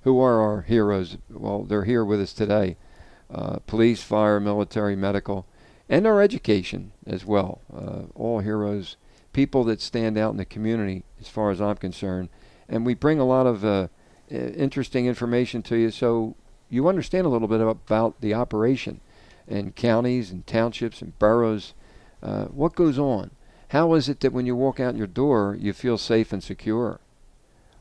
who are our heroes? Well, they're here with us today. Police, fire, military, medical, and our education as well. All heroes, people that stand out in the community as far as I'm concerned. And we bring a lot of interesting information to you so you understand a little bit about the operation in counties and townships and boroughs. What goes on? How is it that when you walk out your door, you feel safe and secure?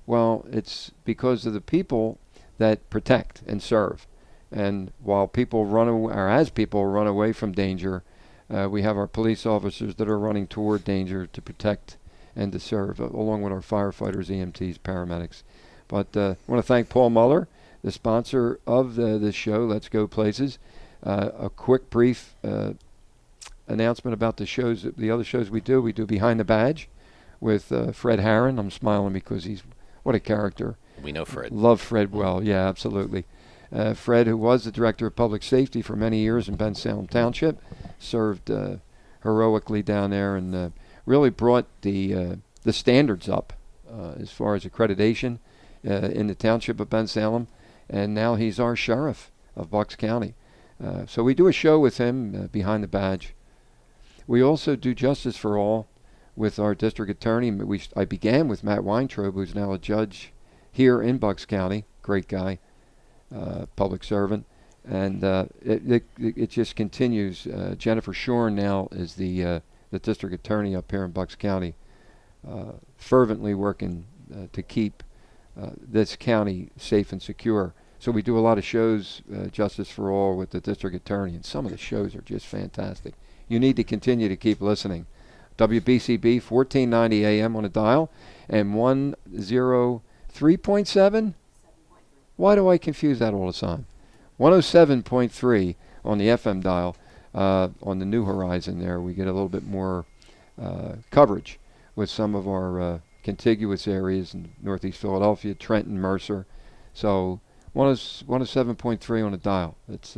Well, it's because of the people that protect and serve. And while people run away, or as people run away from danger, we have our police officers that are running toward danger to protect and to serve, along with our firefighters, EMTs, paramedics. But I want to thank Paul Muller, the sponsor of this show, Let's Go Places. A quick, brief announcement about the other shows we do. We do Behind the Badge with Fred Harron. I'm smiling because what a character. We know Fred. Love Fred well. Yeah, absolutely. Fred, who was the director of public safety for many years in Ben Salem Township, served heroically down there and really brought the standards up as far as accreditation in the township of Ben Salem. And now he's our sheriff of Bucks County. So we do a show with him, Behind the Badge. We also do Justice for All with our district attorney. I began with Matt Weintraub, who's now a judge here in Bucks County. Great guy, public servant. And it just continues. Jennifer Shorn now is the district attorney up here in Bucks County, fervently working to keep this county safe and secure. So we do a lot of shows, Justice for All, with the district attorney, and some of the shows are just fantastic. You need to continue to keep listening. WBCB 1490 AM on the dial and 103.7? Why do I confuse that all the time? 107.3 on the FM dial on the New Horizon there. We get a little bit more coverage with some of our contiguous areas in Northeast Philadelphia, Trenton, Mercer. So 107.3 on the dial. It's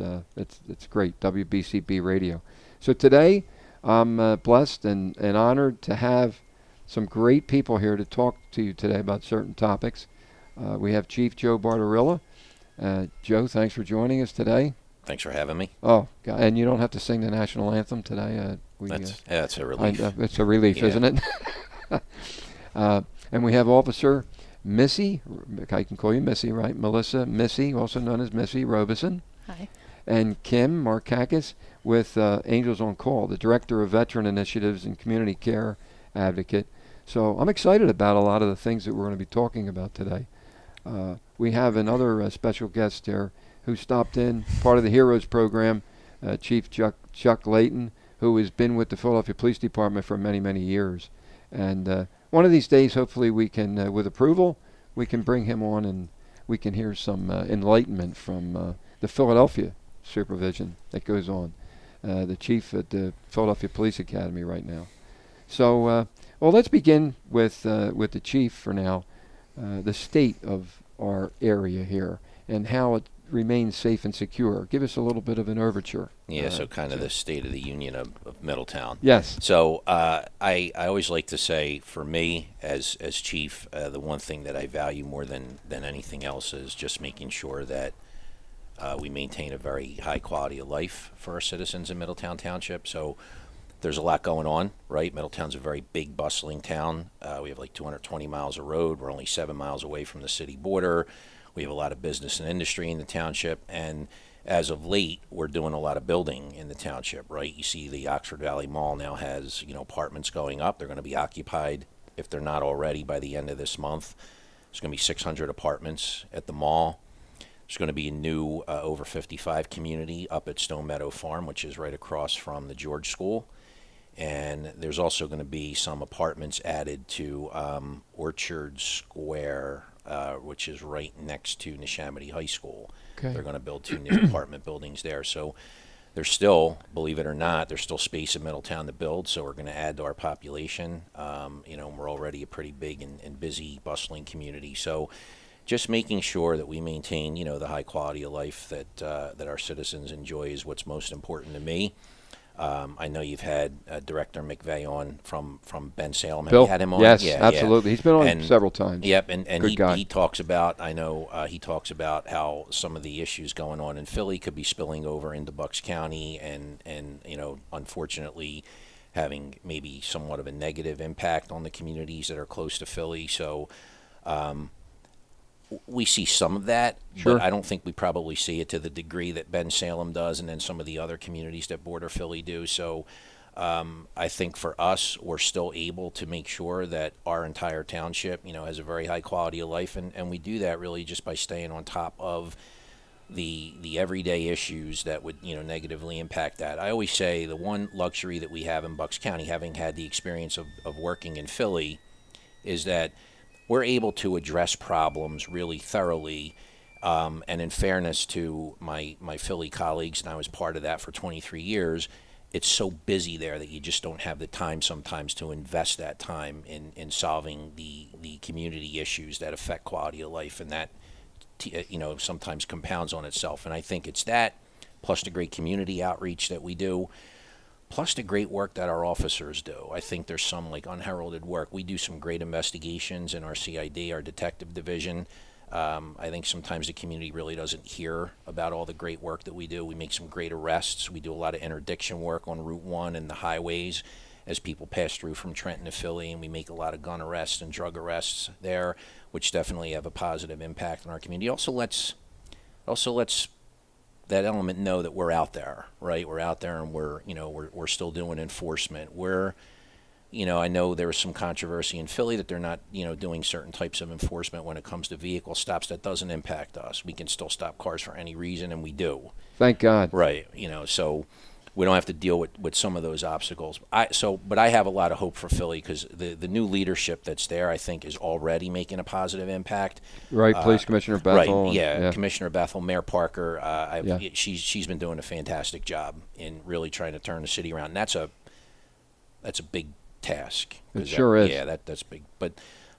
great, WBCB radio. So today, I'm blessed and honored to have some great people here to talk to you today about certain topics. We have Chief Joe Barbarilla. Joe, thanks for joining us today. Thanks for having me. Oh, God, and you don't have to sing the national anthem today. That's a relief. It's a relief, yeah. Isn't it? And we have Officer Missy, I can call you Missy, right? Melissa Missy, also known as Missy Robeson. Hi. And Kim Markakis with Angels on Call, the Director of Veteran Initiatives and Community Care Advocate. So I'm excited about a lot of the things that we're going to be talking about today. We have another special guest there who stopped in, part of the Heroes program, Chief Chuck Layton, who has been with the Philadelphia Police Department for many, many years. And one of these days, hopefully we can, with approval, we can bring him on and we can hear some enlightenment from the Philadelphia supervision that goes on. The chief at the Philadelphia Police Academy right now. So, well, let's begin with the chief for now. The state of our area here and how it remains safe and secure. Give us a little bit of an overture. Yeah, so kind of the state of the union of Middletown. Yes. So I always like to say, for me as chief, the one thing that I value more than anything else is just making sure that we maintain a very high quality of life for our citizens in Middletown Township. So there's a lot going on, right? Middletown's a very big, bustling town. We have like 220 miles of road. We're only 7 miles away from the city border. We have a lot of business and industry in the township. And as of late, we're doing a lot of building in the township, right? You see the Oxford Valley Mall now has, apartments going up. They're going to be occupied, if they're not already, by the end of this month. There's going to be 600 apartments at the mall. There's going to be a new over 55 community up at Stone Meadow Farm, which is right across from the George School. And there's also going to be some apartments added to Orchard Square, which is right next to Neshaminy High School. Okay. They're going to build 2 new apartment buildings there. So there's still, believe it or not, there's still space in Middletown to build. So we're going to add to our population. We're already a pretty big and busy, bustling community. So just making sure that we maintain, the high quality of life that our citizens enjoy is what's most important to me. I know you've had Director McVeigh on from Ben Salem. Have Bill? you had him on? Yes, Yeah, absolutely. He's been on And- several times. Yep, and Good guy. he talks about, I know he talks about how some of the issues going on in Philly could be spilling over into Bucks County, and unfortunately having maybe somewhat of a negative impact on the communities that are close to Philly. So we see some of that, Sure. but I don't think we probably see it to the degree that Ben Salem does, and then some of the other communities that border Philly do. So I think for us, we're still able to make sure that our entire township, has a very high quality of life, and we do that really just by staying on top of the everyday issues that would negatively impact that. I always say the one luxury that we have in Bucks County, having had the experience of working in Philly, is that we're able to address problems really thoroughly. And in fairness to my Philly colleagues, and I was part of that for 23 years, it's so busy there that you just don't have the time sometimes to invest that time in solving the community issues that affect quality of life, and that sometimes compounds on itself. And I think it's that, plus the great community outreach that we do, plus the great work that our officers do. I think there's some unheralded work. We do some great investigations in our CID, our detective division. I think sometimes the community really doesn't hear about all the great work that we do. We make some great arrests. We do a lot of interdiction work on Route 1 and the highways as people pass through from Trenton to Philly, and we make a lot of gun arrests and drug arrests there, which definitely have a positive impact on our community. Also lets that element know that we're out there, right? We're out there, and we're still doing enforcement. I know there was some controversy in Philly that they're not, doing certain types of enforcement when it comes to vehicle stops. That doesn't impact us. We can still stop cars for any reason, and we do. Thank God. Right. So we don't have to deal with some of those obstacles. But I have a lot of hope for Philly because the new leadership that's there, I think, is already making a positive impact. Right, Police Commissioner Bethel. Right, yeah, yeah. Commissioner Bethel, Mayor Parker. She's been doing a fantastic job in really trying to turn the city around. And that's a big task. It sure is. Yeah, that's big. But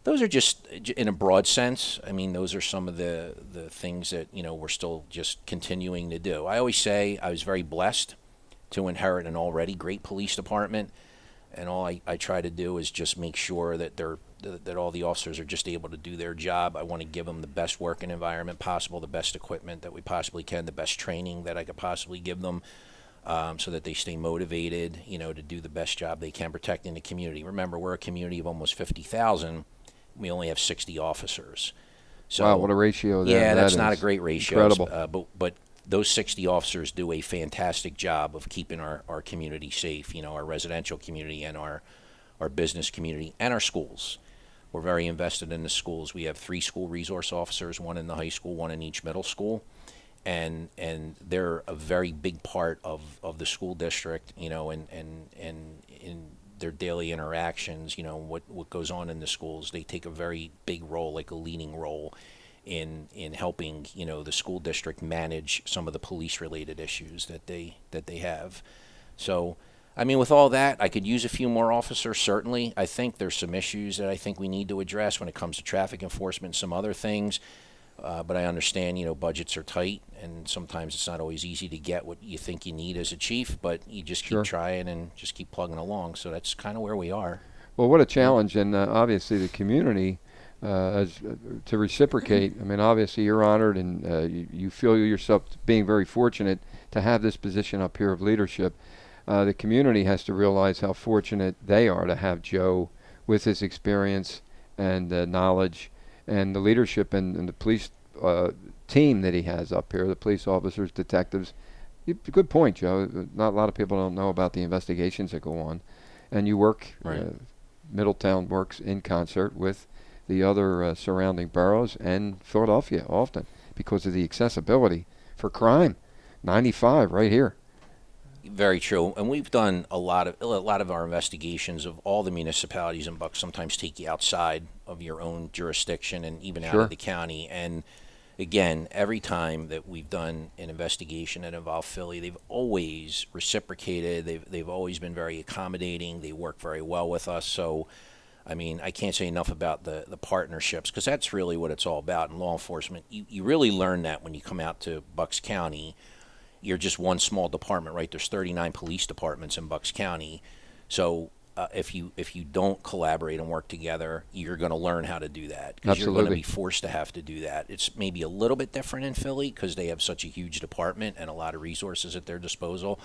those are just, in a broad sense, I mean, those are some of the things that, we're still just continuing to do. I always say I was very blessed to inherit an already great police department, and all I try to do is just make sure that that all the officers are just able to do their job. I want to give them the best working environment possible, the best equipment that we possibly can, the best training that I could possibly give them, so that they stay motivated, to do the best job they can protecting the community. Remember, we're a community of almost 50,000. We only have 60 officers. So, wow, what a ratio there. Yeah, that's that not a is great ratio. incredible. But those 60 officers do a fantastic job of keeping our community safe, our residential community and our business community and our schools. We're very invested in the schools. We have 3 school resource officers, 1 in the high school, 1 in each middle school. And they're a very big part of the school district, and in their daily interactions, what goes on in the schools. They take a very big role, like a leading role in helping the school district manage some of the police related issues that they have. So I mean, with all that, I could use a few more officers, certainly. I think there's some issues that I think we need to address when it comes to traffic enforcement and some other things. But I understand, budgets are tight, and sometimes it's not always easy to get what you think you need as a chief, but you just keep trying and just keep plugging along. So that's kind of where we are. Well, what a challenge, and obviously the community to reciprocate. I mean, obviously you're honored, and you feel yourself being very fortunate to have this position up here of leadership. The community has to realize how fortunate they are to have Joe with his experience and knowledge and the leadership and the police team that he has up here, the police officers, detectives. Good point, Joe. Not a lot of people don't know about the investigations that go on. And you work, Middletown works in concert with the other surrounding boroughs and Philadelphia often because of the accessibility for crime. 95 right here. Very true, and we've done a lot of our investigations of all the municipalities in Bucks. Sometimes take you outside of your own jurisdiction and even out of the county. And again, every time that we've done an investigation that involved Philly, they've always reciprocated. They've always been very accommodating. They work very well with us. So, I mean, I can't say enough about the partnerships, because that's really what it's all about in law enforcement. You really learn that when you come out to Bucks County. you're just one small department, right? There's 39 police departments in Bucks County. So if you don't collaborate and work together, you're going to learn how to do that, because you're going to be forced to have to do that. It's maybe a little bit different in Philly because they have such a huge department and a lot of resources at their disposal.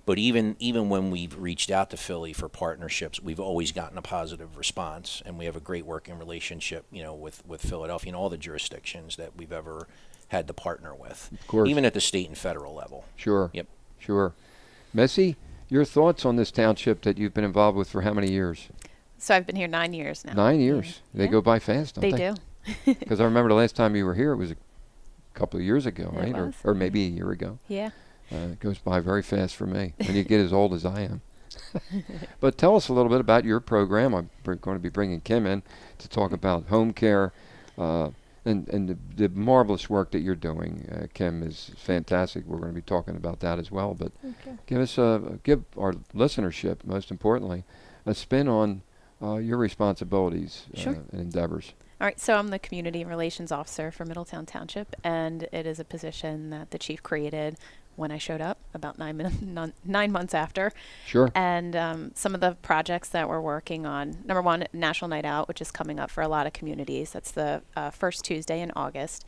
But even when we've reached out to Philly for partnerships, we've always gotten a positive response, and we have a great working relationship, with Philadelphia and all the jurisdictions that we've ever had to partner with, of course, even at the state and federal level. Sure. Yep. Sure. Missy, your thoughts on this township that you've been involved with for how many years? So I've been here 9 years now. 9 years. Yeah. They go by fast, don't they? They do. Because I remember the last time you were here, it was a couple of years ago, It right? was. Or maybe a year ago. Yeah. It goes by very fast for me when you get as old as I am. But tell us a little bit about your program. I'm going to be bringing Kim in to talk about home care and the marvelous work that you're doing. Kim is fantastic. We're going to be talking about that as well. But give our listenership, most importantly, a spin on your responsibilities Sure. and endeavors. All right, so I'm the Community Relations Officer for Middletown Township, and it is a position that the chief created when I showed up about 9 months after. Sure. And some of the projects that we're working on, number one, National Night Out, which is coming up for a lot of communities. That's the first Tuesday in August.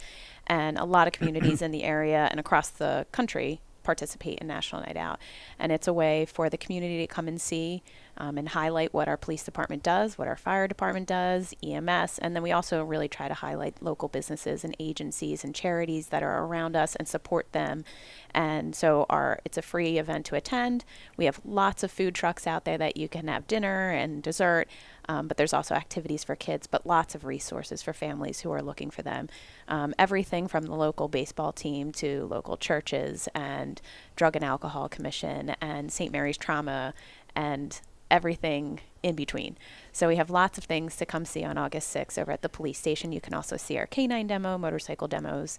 And a lot of communities in the area and across the country participate in National Night Out. And it's a way for the community to come and see and highlight what our police department does, what our fire department does, EMS, and then we also really try to highlight local businesses and agencies and charities that are around us and support them. And so it's a free event to attend. We have lots of food trucks out there that you can have dinner and dessert, but there's also activities for kids, but lots of resources for families who are looking for them. Everything from the local baseball team to local churches and Drug and Alcohol Commission and St. Mary's Trauma and everything in between. So we have lots of things to come see on August 6th over at the police station. You can also see our canine demo, motorcycle demos,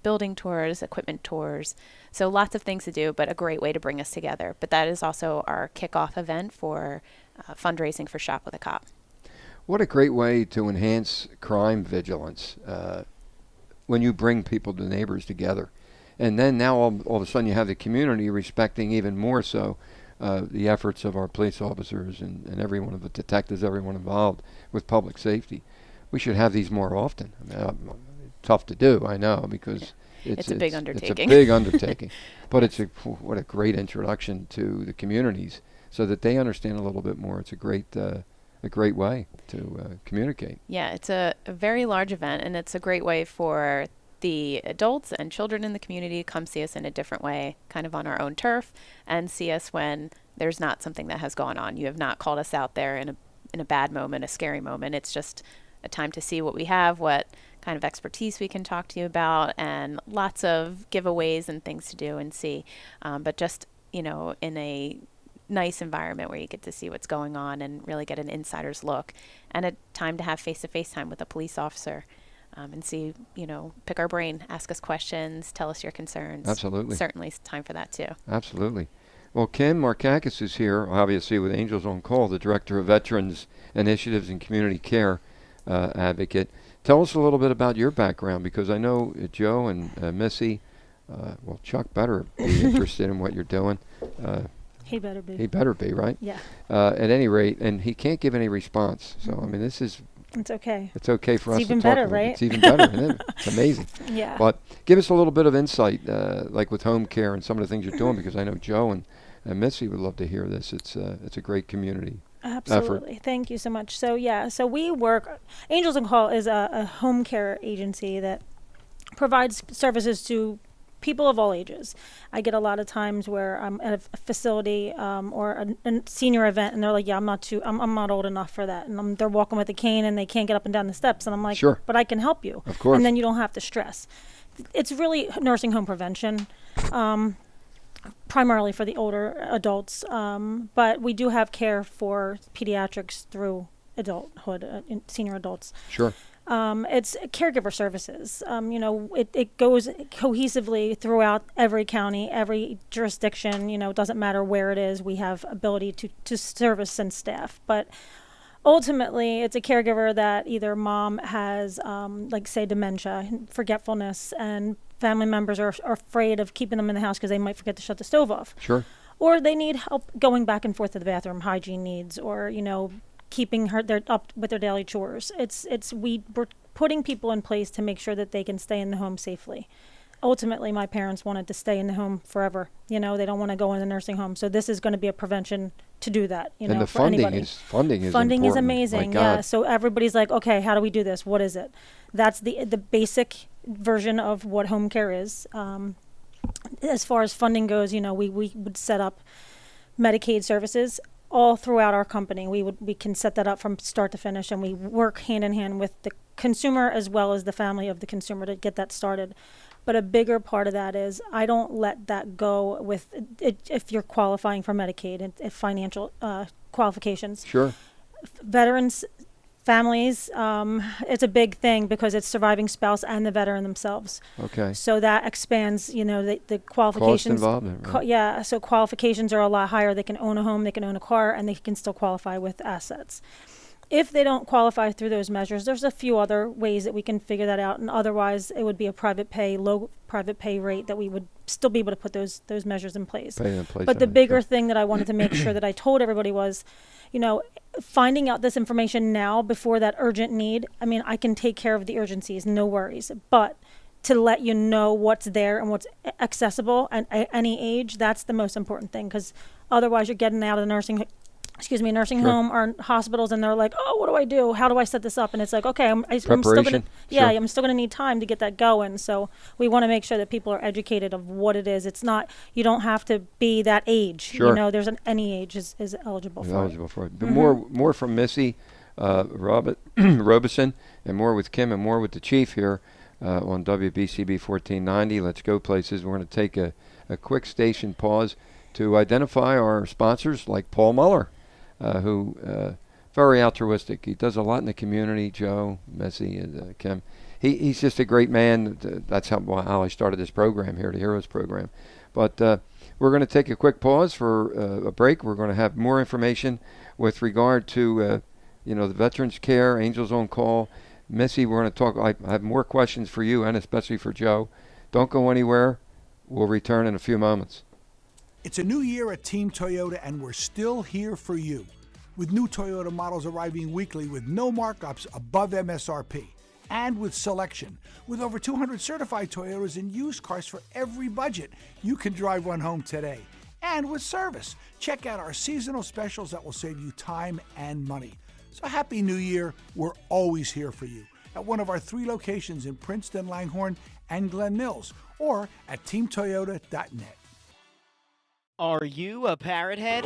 building tours, equipment tours. So lots of things to do, but a great way to bring us together. But that is also our kickoff event for fundraising for Shop with a Cop. What a great way to enhance crime vigilance when you bring people, the neighbors, together. And then now all of a sudden you have the community respecting even more so the efforts of our police officers and everyone of the detectives, everyone involved with public safety. We should have these more often. I mean, tough to do, I know, because it's a big undertaking. It's a big undertaking, but what a great introduction to the communities so that they understand a little bit more. It's a great way to communicate. Yeah, it's a very large event, and it's a great way for the adults and children in the community come see us in a different way, kind of on our own turf, and see us when there's not something that has gone on. You have not called us out there in a bad moment, a scary moment. It's just a time to see what we have, what kind of expertise we can talk to you about, and lots of giveaways and things to do and see. But just, in a nice environment where you get to see what's going on and really get an insider's look, and a time to have face-to-face time with a police officer. And see, pick our brain, ask us questions, tell us your concerns. Absolutely. Certainly it's time for that too. Absolutely. Well, Kim Markakis is here, obviously with Angels on Call, the Director of Veterans Initiatives and Community Care Advocate. Tell us a little bit about your background, because I know Joe and Missy, Chuck better be interested in what you're doing. He better be. He better be, right? Yeah. At any rate, and he can't give any response. So, I mean, this is... It's okay. It's okay for us to talk even better, about it. right? It's even better, isn't it? It's amazing. Yeah. But give us a little bit of insight, like with home care and some of the things you're doing, because I know Joe and Missy would love to hear this. It's a great community Absolutely. effort. Thank you so much. So we work. Angels on Call is a home care agency that provides services to people of all ages. I get a lot of times where I'm at a facility or a senior event, and they're like, "Yeah, I'm not old enough for that," and they're walking with a cane and they can't get up and down the steps, and I'm like, Sure. "But I can help you." Of course. And then you don't have to stress. It's really nursing home prevention, primarily for the older adults, but we do have care for pediatrics through adulthood, senior adults. Sure. It's caregiver services. It goes cohesively throughout every county, every jurisdiction. It doesn't matter where it is. We have ability to service and staff. But ultimately, it's a caregiver that either mom has, like say, dementia, forgetfulness, and family members are afraid of keeping them in the house because they might forget to shut the stove off. Sure. Or they need help going back and forth to the bathroom, hygiene needs, or, keeping their up with their daily chores. We're putting people in place to make sure that they can stay in the home safely. Ultimately, my parents wanted to stay in the home forever. They don't want to go in the nursing home. So this is going to be a prevention to do that, and the for funding anybody. funding is Funding is important. amazing, My God. yeah. So everybody's like, okay, how do we do this? What is it? That's the basic version of what home care is. As far as funding goes, we would set up Medicaid services all throughout our company. We can set that up from start to finish, and we work hand in hand with the consumer as well as the family of the consumer to get that started. But a bigger part of that is I don't let that go with it, if you're qualifying for Medicaid and if financial qualifications. Sure. Veterans, families, it's a big thing because it's surviving spouse and the veteran themselves. Okay. So that expands, the Cost qualifications. involvement, right? Yeah, so qualifications are a lot higher. They can own a home, they can own a car, and they can still qualify with assets. If they don't qualify through those measures, there's a few other ways that we can figure that out, and otherwise it would be a low private pay rate that we would still be able to put those measures in place. Pay in place But the on it, bigger sure. thing that I wanted to make sure that I told everybody was, finding out this information now before that urgent need. I mean, I can take care of the urgencies, no worries. But to let you know what's there and what's accessible and at any age, that's the most important thing, because otherwise you're getting out of the nursing Sure. home or hospitals, and they're like, oh, what do I do? How do I set this up? And it's like, okay, I'm still going to, Preparation? Sure. I'm still going to need time to get that going. So we want to make sure that people are educated of what it is. It's not, you don't have to be that age. Sure. There's any age is eligible for it. Eligible for it. But more from Missy Robeson, and more with Kim, and more with the chief here on WBCB 1490. Let's go places. We're going to take a quick station pause to identify our sponsors, like Paul Muller, who very altruistic. He does a lot in the community. Joe, Missy, and Kim. He's just a great man. That's how I started this program here, the Heroes program. But we're going to take a quick pause for a break. We're going to have more information with regard to the Veterans Care, Angels on Call. Missy, we're going to talk. I have more questions for you, and especially for Joe. Don't go anywhere. We'll return in a few moments. It's a new year at Team Toyota, and we're still here for you. With new Toyota models arriving weekly with no markups above MSRP. And with selection. With over 200 certified Toyotas and used cars for every budget, you can drive one home today. And with service. Check out our seasonal specials that will save you time and money. So Happy New Year. We're always here for you at one of our 3 locations in Princeton, Langhorne, and Glen Mills, or at teamtoyota.net. Are you a parrot head?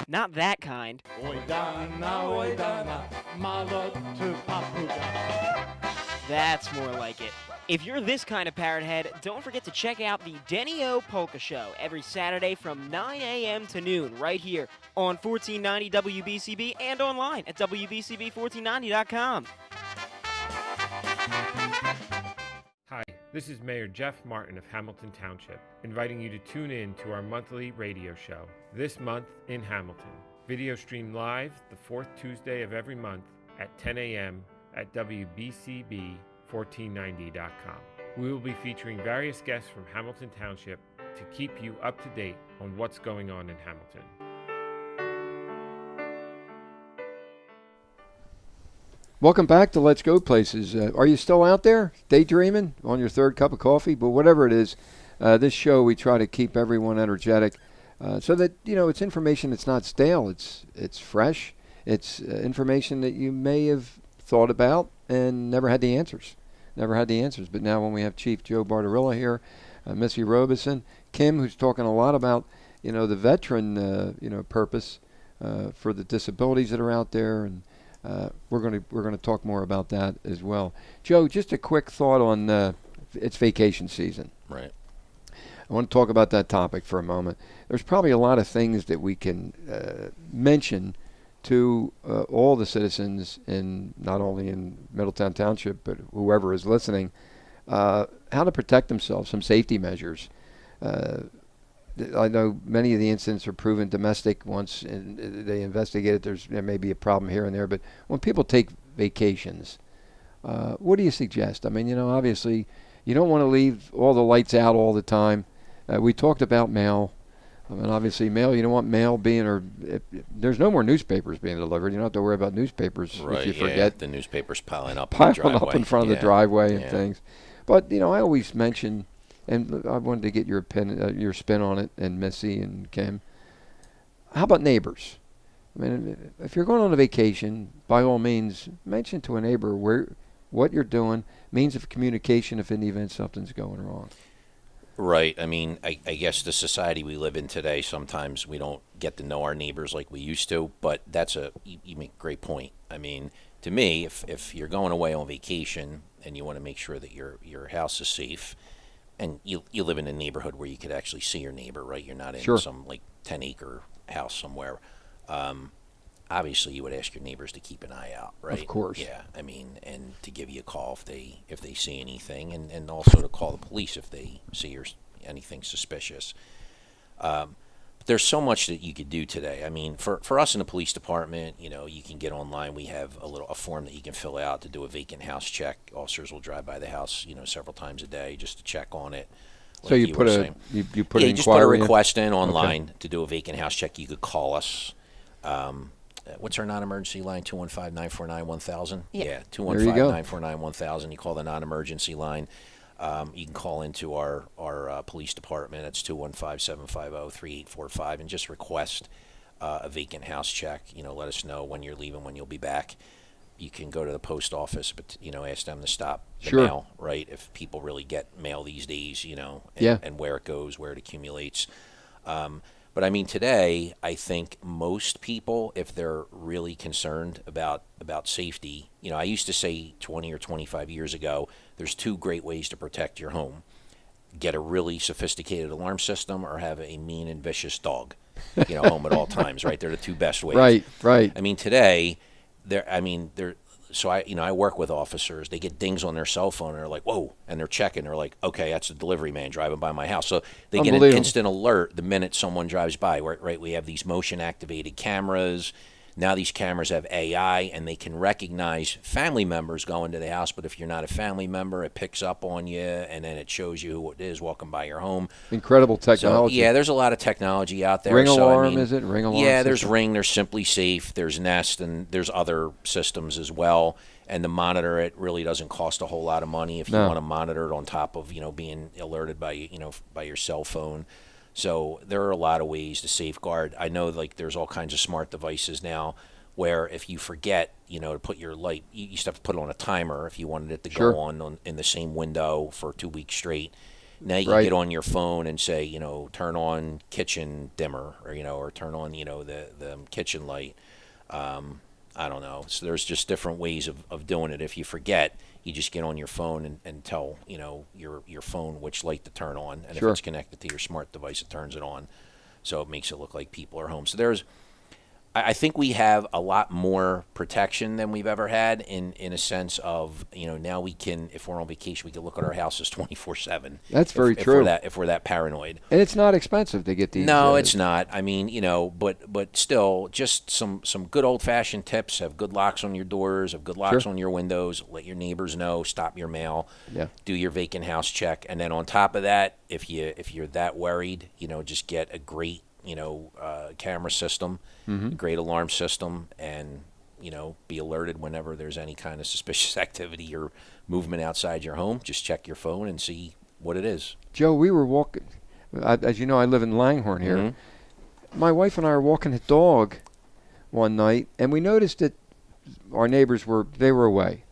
Not that kind. That's more like it. If you're this kind of parrot head, don't forget to check out the Denny-O Polka Show every Saturday from 9 a.m. to noon right here on 1490 WBCB and online at WBCB1490.com. Hi, this is Mayor Jeff Martin of Hamilton Township, inviting you to tune in to our monthly radio show, This Month in Hamilton. Video stream live the 4th Tuesday of every month at 10 a.m. at WBCB1490.com. We will be featuring various guests from Hamilton Township to keep you up to date on what's going on in Hamilton. Welcome back to Let's Go Places. Are you still out there daydreaming on your 3rd cup of coffee? But whatever it is, this show we try to keep everyone energetic so that, it's information that's not stale. It's fresh. It's information that you may have thought about and never had the answers. But now when we have Chief Joe Barbarilla here, Missy Robeson, Kim, who's talking a lot about, the veteran, purpose for the disabilities that are out there, and we're going to talk more about that as well. Joe, just a quick thought on it's vacation season. Right. I want to talk about that topic for a moment. There's probably a lot of things that we can mention to all the citizens in not only in Middletown Township, but whoever is listening, how to protect themselves, some safety measures. I know many of the incidents are proven domestic. Once they investigate it, there may be a problem here and there. But when people take vacations, what do you suggest? I mean, obviously, you don't want to leave all the lights out all the time. We talked about mail. I mean, obviously, mail, you don't want mail there's no more newspapers being delivered. You don't have to worry about newspapers if you forget. The newspapers piling up In front of the driveway and things. But, I always mention, and I wanted to get your spin on it, and Missy and Kim. How about neighbors? I mean, if you're going on a vacation, by all means, mention to a neighbor what you're doing, means of communication if in the event something's going wrong. Right. I mean, I guess the society we live in today, sometimes we don't get to know our neighbors like we used to, but you make a great point. I mean, to me, if you're going away on vacation and you want to make sure that your house is safe, and you live in a neighborhood where you could actually see your neighbor, right? You're not in some 10-acre house somewhere. Obviously, you would ask your neighbors to keep an eye out, right? Of course. Yeah, I mean, and to give you a call if they see anything, and also to call the police if they see anything suspicious. But there's so much that you could do today. I mean, for us in the police department, you can get online. We have a form that you can fill out to do a vacant house check. Officers will drive by the house, several times a day just to check on it. So you put you put an just put a inquiry request in online to do a vacant house check. You could call us. What's our non-emergency line? 215-949-1000? Yeah. 215-949-1000. You call the non-emergency line. You can call into our police department. It's 215-750-3845 and just request a vacant house check. Let us know when you're leaving, when you'll be back. You can go to the post office, but ask them to stop the mail, right? If people really get mail these days, and where it goes, where it accumulates. But I mean, today, I think most people, if they're really concerned about safety, I used to say 20 or 25 years ago, there's two great ways to protect your home. Get a really sophisticated alarm system or have a mean and vicious dog, home at all times, right? They're the two best ways. Right. I mean, today, so I work with officers. They get dings on their cell phone, and they're like, whoa, and they're checking. They're like, okay, that's a delivery man driving by my house. So they get an instant alert the minute someone drives by, right? We have these motion-activated cameras. Now these cameras have AI, and they can recognize family members going to the house, but if you're not a family member, it picks up on you, and then it shows you who it is walking by your home. Incredible technology. So, there's a lot of technology out there. Ring alarm, is it? Ring alarm? Yeah, there's Ring, there's Simply Safe, there's Nest, and there's other systems as well. And to monitor it really doesn't cost a whole lot of money if you want to monitor it on top of, being alerted by, by your cell phone. So there are a lot of ways to safeguard. I know there's all kinds of smart devices now where if you forget, to put your light, you used to have to put it on a timer if you wanted it to go on in the same window for 2 weeks straight. Now you can get on your phone and say, turn on kitchen dimmer or turn on, the kitchen light. I don't know. So there's just different ways of doing it. If you forget, you just get on your phone and tell, your phone which light to turn on. And if it's connected to your smart device, it turns it on. So it makes it look like people are home. So I think we have a lot more protection than we've ever had in a sense of, now we can, if we're on vacation, we can look at our houses 24/7. That's very true. If we're that paranoid. And it's not expensive to get these. No, it's not. I mean, but still, just some good old-fashioned tips. Have good locks on your doors, have good locks on your windows. Let your neighbors know. Stop your mail. Yeah. Do your vacant house check. And then on top of that, if you're that worried, just get a great camera system, a great alarm system, and, be alerted whenever there's any kind of suspicious activity or movement outside your home. Just check your phone and see what it is. Joe, we were walking, as you know, I live in Langhorne here. Mm-hmm. My wife and I were walking the dog one night, and we noticed that our neighbors were away.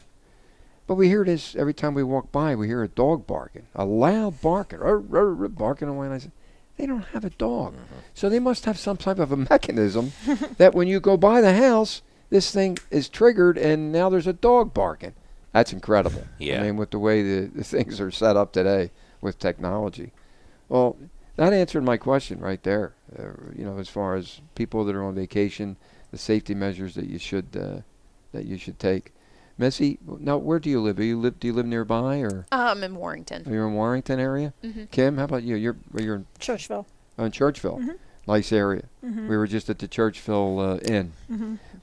But we hear this every time we walk by. We hear a dog barking, a loud barking, barking away, and I said, they don't have a dog. So they must have some type of a mechanism that when you go by the house, this thing is triggered and now there's a dog barking. That's incredible. Yeah. I mean, with the way the things are set up today with technology. Well, that answered my question right there. As far as people that are on vacation, the safety measures that you should take. Missy, now where do you live? Do you live nearby or? I'm in Warrington. You're in Warrington area? Mm-hmm. Kim, how about you? You're in Churchville. on Churchville. Nice area. We were just at the Churchville Inn,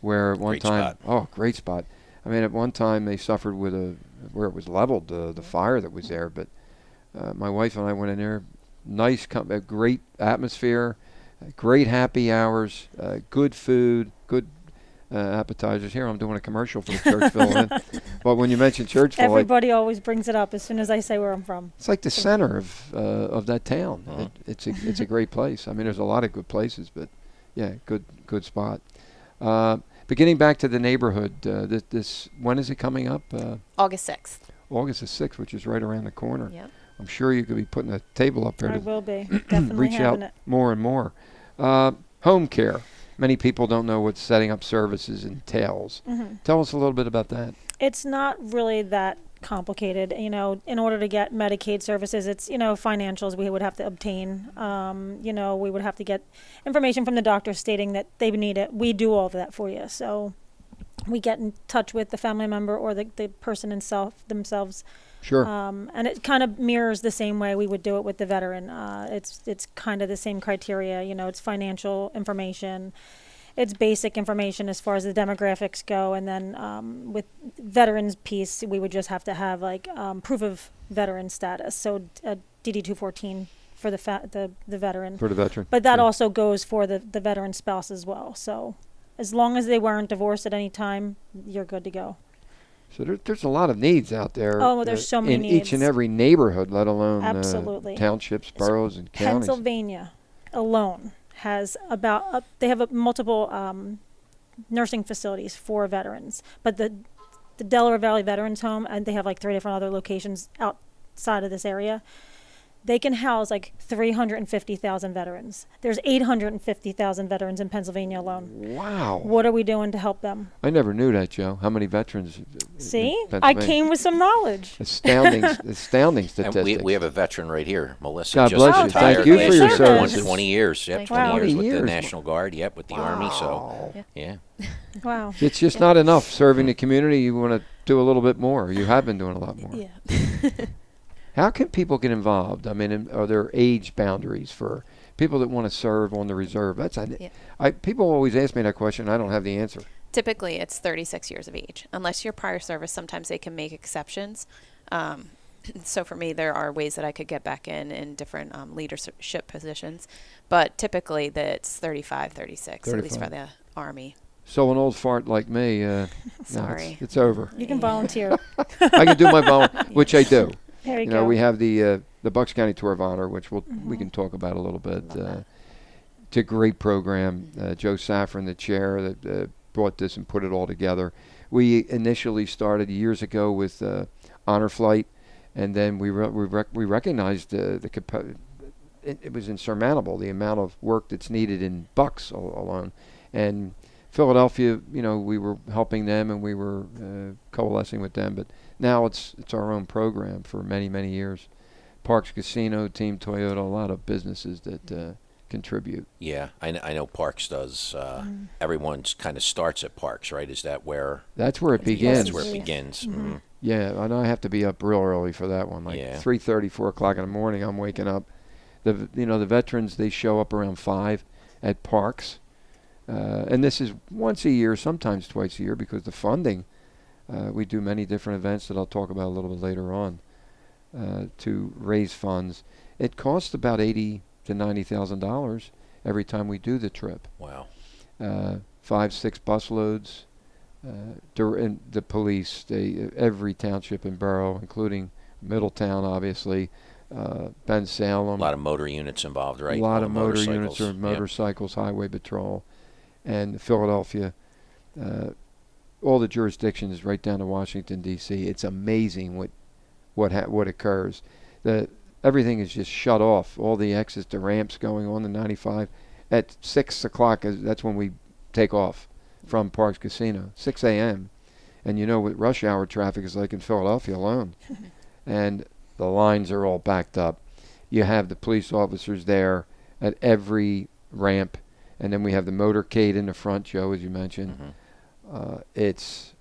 where at one Great time, spot. great spot. I mean, at one time they suffered with where it was leveled, the fire that was there. But my wife and I went in there. Nice, a great atmosphere, great happy hours, good food, good appetizers. Here I'm doing a commercial for the Churchville Inn. But when you mention Churchville, Everybody always brings it up as soon as I say where I'm from. it's like the center of that town. It's a great place. I mean, there's a lot of good places, but yeah, good spot. But getting back to the neighborhood, this when is it coming up? August 6th. August the 6th, which is right around the corner. Yep. I'm sure you could be putting a table up there I to will be. Definitely reach having out it. more and more. Home care. Many people don't know what setting up services entails. Tell us a little bit about that. It's not really that complicated. You know, in order to get Medicaid services, it's, financials we would have to obtain. We would have to get information from the doctor stating that they need it. We do all of that for you. So we get in touch with the family member or the person themselves. Sure. And it kind of mirrors the same way we would do it with the veteran. It's kind of the same criteria. It's financial information. It's basic information as far as the demographics go. And then with veterans piece, we would just have to have proof of veteran status. So DD-214 for the veteran. For the veteran. But that Sure. also goes for the veteran spouse as well. So as long as they weren't divorced at any time, you're good to go. So there's a lot of needs out there. Oh, there's so many in each and needs. every neighborhood, let alone Absolutely. Townships, boroughs, and counties. Pennsylvania alone has they have multiple nursing facilities for veterans, but the Delaware Valley Veterans Home, and they have 3 different other locations outside of this area. They can house 350,000 veterans. There's 850,000 veterans in Pennsylvania alone. Wow. What are we doing to help them? I never knew that, Joe. How many veterans? See, in I Pennsylvania? came with some knowledge. Astounding statistics. And we have a veteran right here, Melissa. God just bless you. retired Thank you last for your year, service. 20 years. Yep, Thank 20 you. years 20 with the years. National Guard. Yep, with the Army. So, yeah. Wow. It's just not enough serving the community. You want to do a little bit more. You have been doing a lot more. Yeah. How can people get involved? I mean, are there age boundaries for people that want to serve on the reserve? People always ask me that question. I don't have the answer. Typically, it's 36 years of age. Unless you're prior service, sometimes they can make exceptions. So for me, there are ways that I could get back in different leadership positions. But typically, it's 35, 36, at least for the Army. So an old fart like me, Sorry. no, it's over. You can volunteer. I can do my which I do. There you You go. know, we have the Bucks County Tour of Honor, which we can talk about a little bit. It's a great program. Joe Saffron, the chair, that brought this and put it all together. We initially started years ago with Honor Flight, and then we recognized it was insurmountable, the amount of work that's needed in Bucks alone. And Philadelphia, we were helping them and we were coalescing with them, but now it's our own program for many, many years. Parks Casino, Team Toyota, a lot of businesses that contribute. Yeah, I know Parks does. Everyone kind of starts at Parks, right? Is that where? That's where it begins. That's where it begins. Mhm. Yeah, and I have to be up real early for that one. Like 3:30, 4 o'clock in the morning, I'm waking up. The veterans, they show up around 5 at Parks. And this is once a year, sometimes twice a year, because the funding, we do many different events that I'll talk about a little bit later on to raise funds. It costs about $80,000 to $90,000 every time we do the trip. Wow. 5-6 bus loads. And the police, every township and borough, including Middletown, obviously, Ben Salem. A lot of motor units involved, right? A lot of motor motorcycles. units or motorcycles, highway patrol. And Philadelphia, all the jurisdictions right down to Washington, D.C. It's amazing what occurs. Everything is just shut off. All the exits, the ramps going on the 95. At 6 o'clock, that's when we take off from Parks Casino, 6 a.m. And you know what rush hour traffic is like in Philadelphia alone. And the lines are all backed up. You have the police officers there at every ramp. And then we have the motorcade in the front, Joe, as you mentioned. It's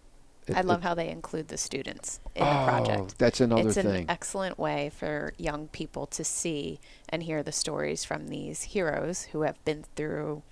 I love how they include the students in the project. That's another It's thing. an excellent way for young people to see and hear the stories from these heroes who have been through,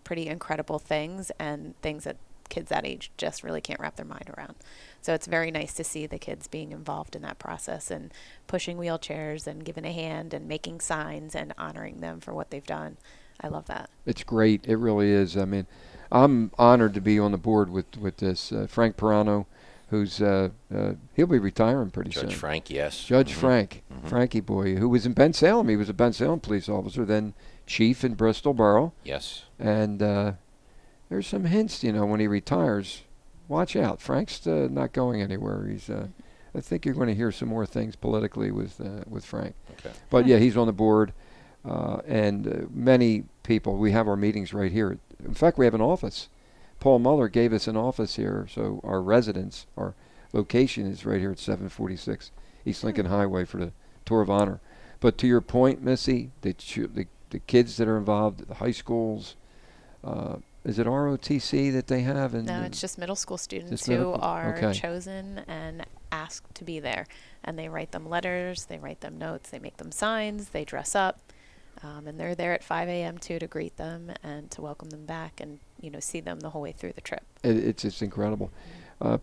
pretty incredible things and things that kids that age just really can't wrap their mind around. So it's very nice to see the kids being involved in that process and pushing wheelchairs and giving a hand and making signs and honoring them for what they've done. I love that. It's great. It really is. I mean, I'm honored to be on the board with this. Frank Perano, who's he'll be retiring pretty soon. Judge Frank, yes. Judge Frank, Frankie boy, who was in Ben Salem. He was a Ben Salem police officer, then chief in Bristol Borough. Yes. And there's some hints, when he retires. Watch out. Frank's not going anywhere. He's. I think you're going to hear some more things politically with Frank. Okay. But yeah, he's on the board, and many people. We have our meetings right here. In fact, we have an office. Paul Muller gave us an office here, so our residence, our location is right here at 746 East Lincoln Highway for the Tour of Honor. But to your point, Missy, the kids that are involved, the high schools. Is it ROTC that they have? No, it's just middle school students who medical? are Okay. chosen and asked to be there. And they write them letters, they write them notes, they make them signs, they dress up. And they're there at 5 a.m. too to greet them and to welcome them back and, see them the whole way through the trip. It's just incredible.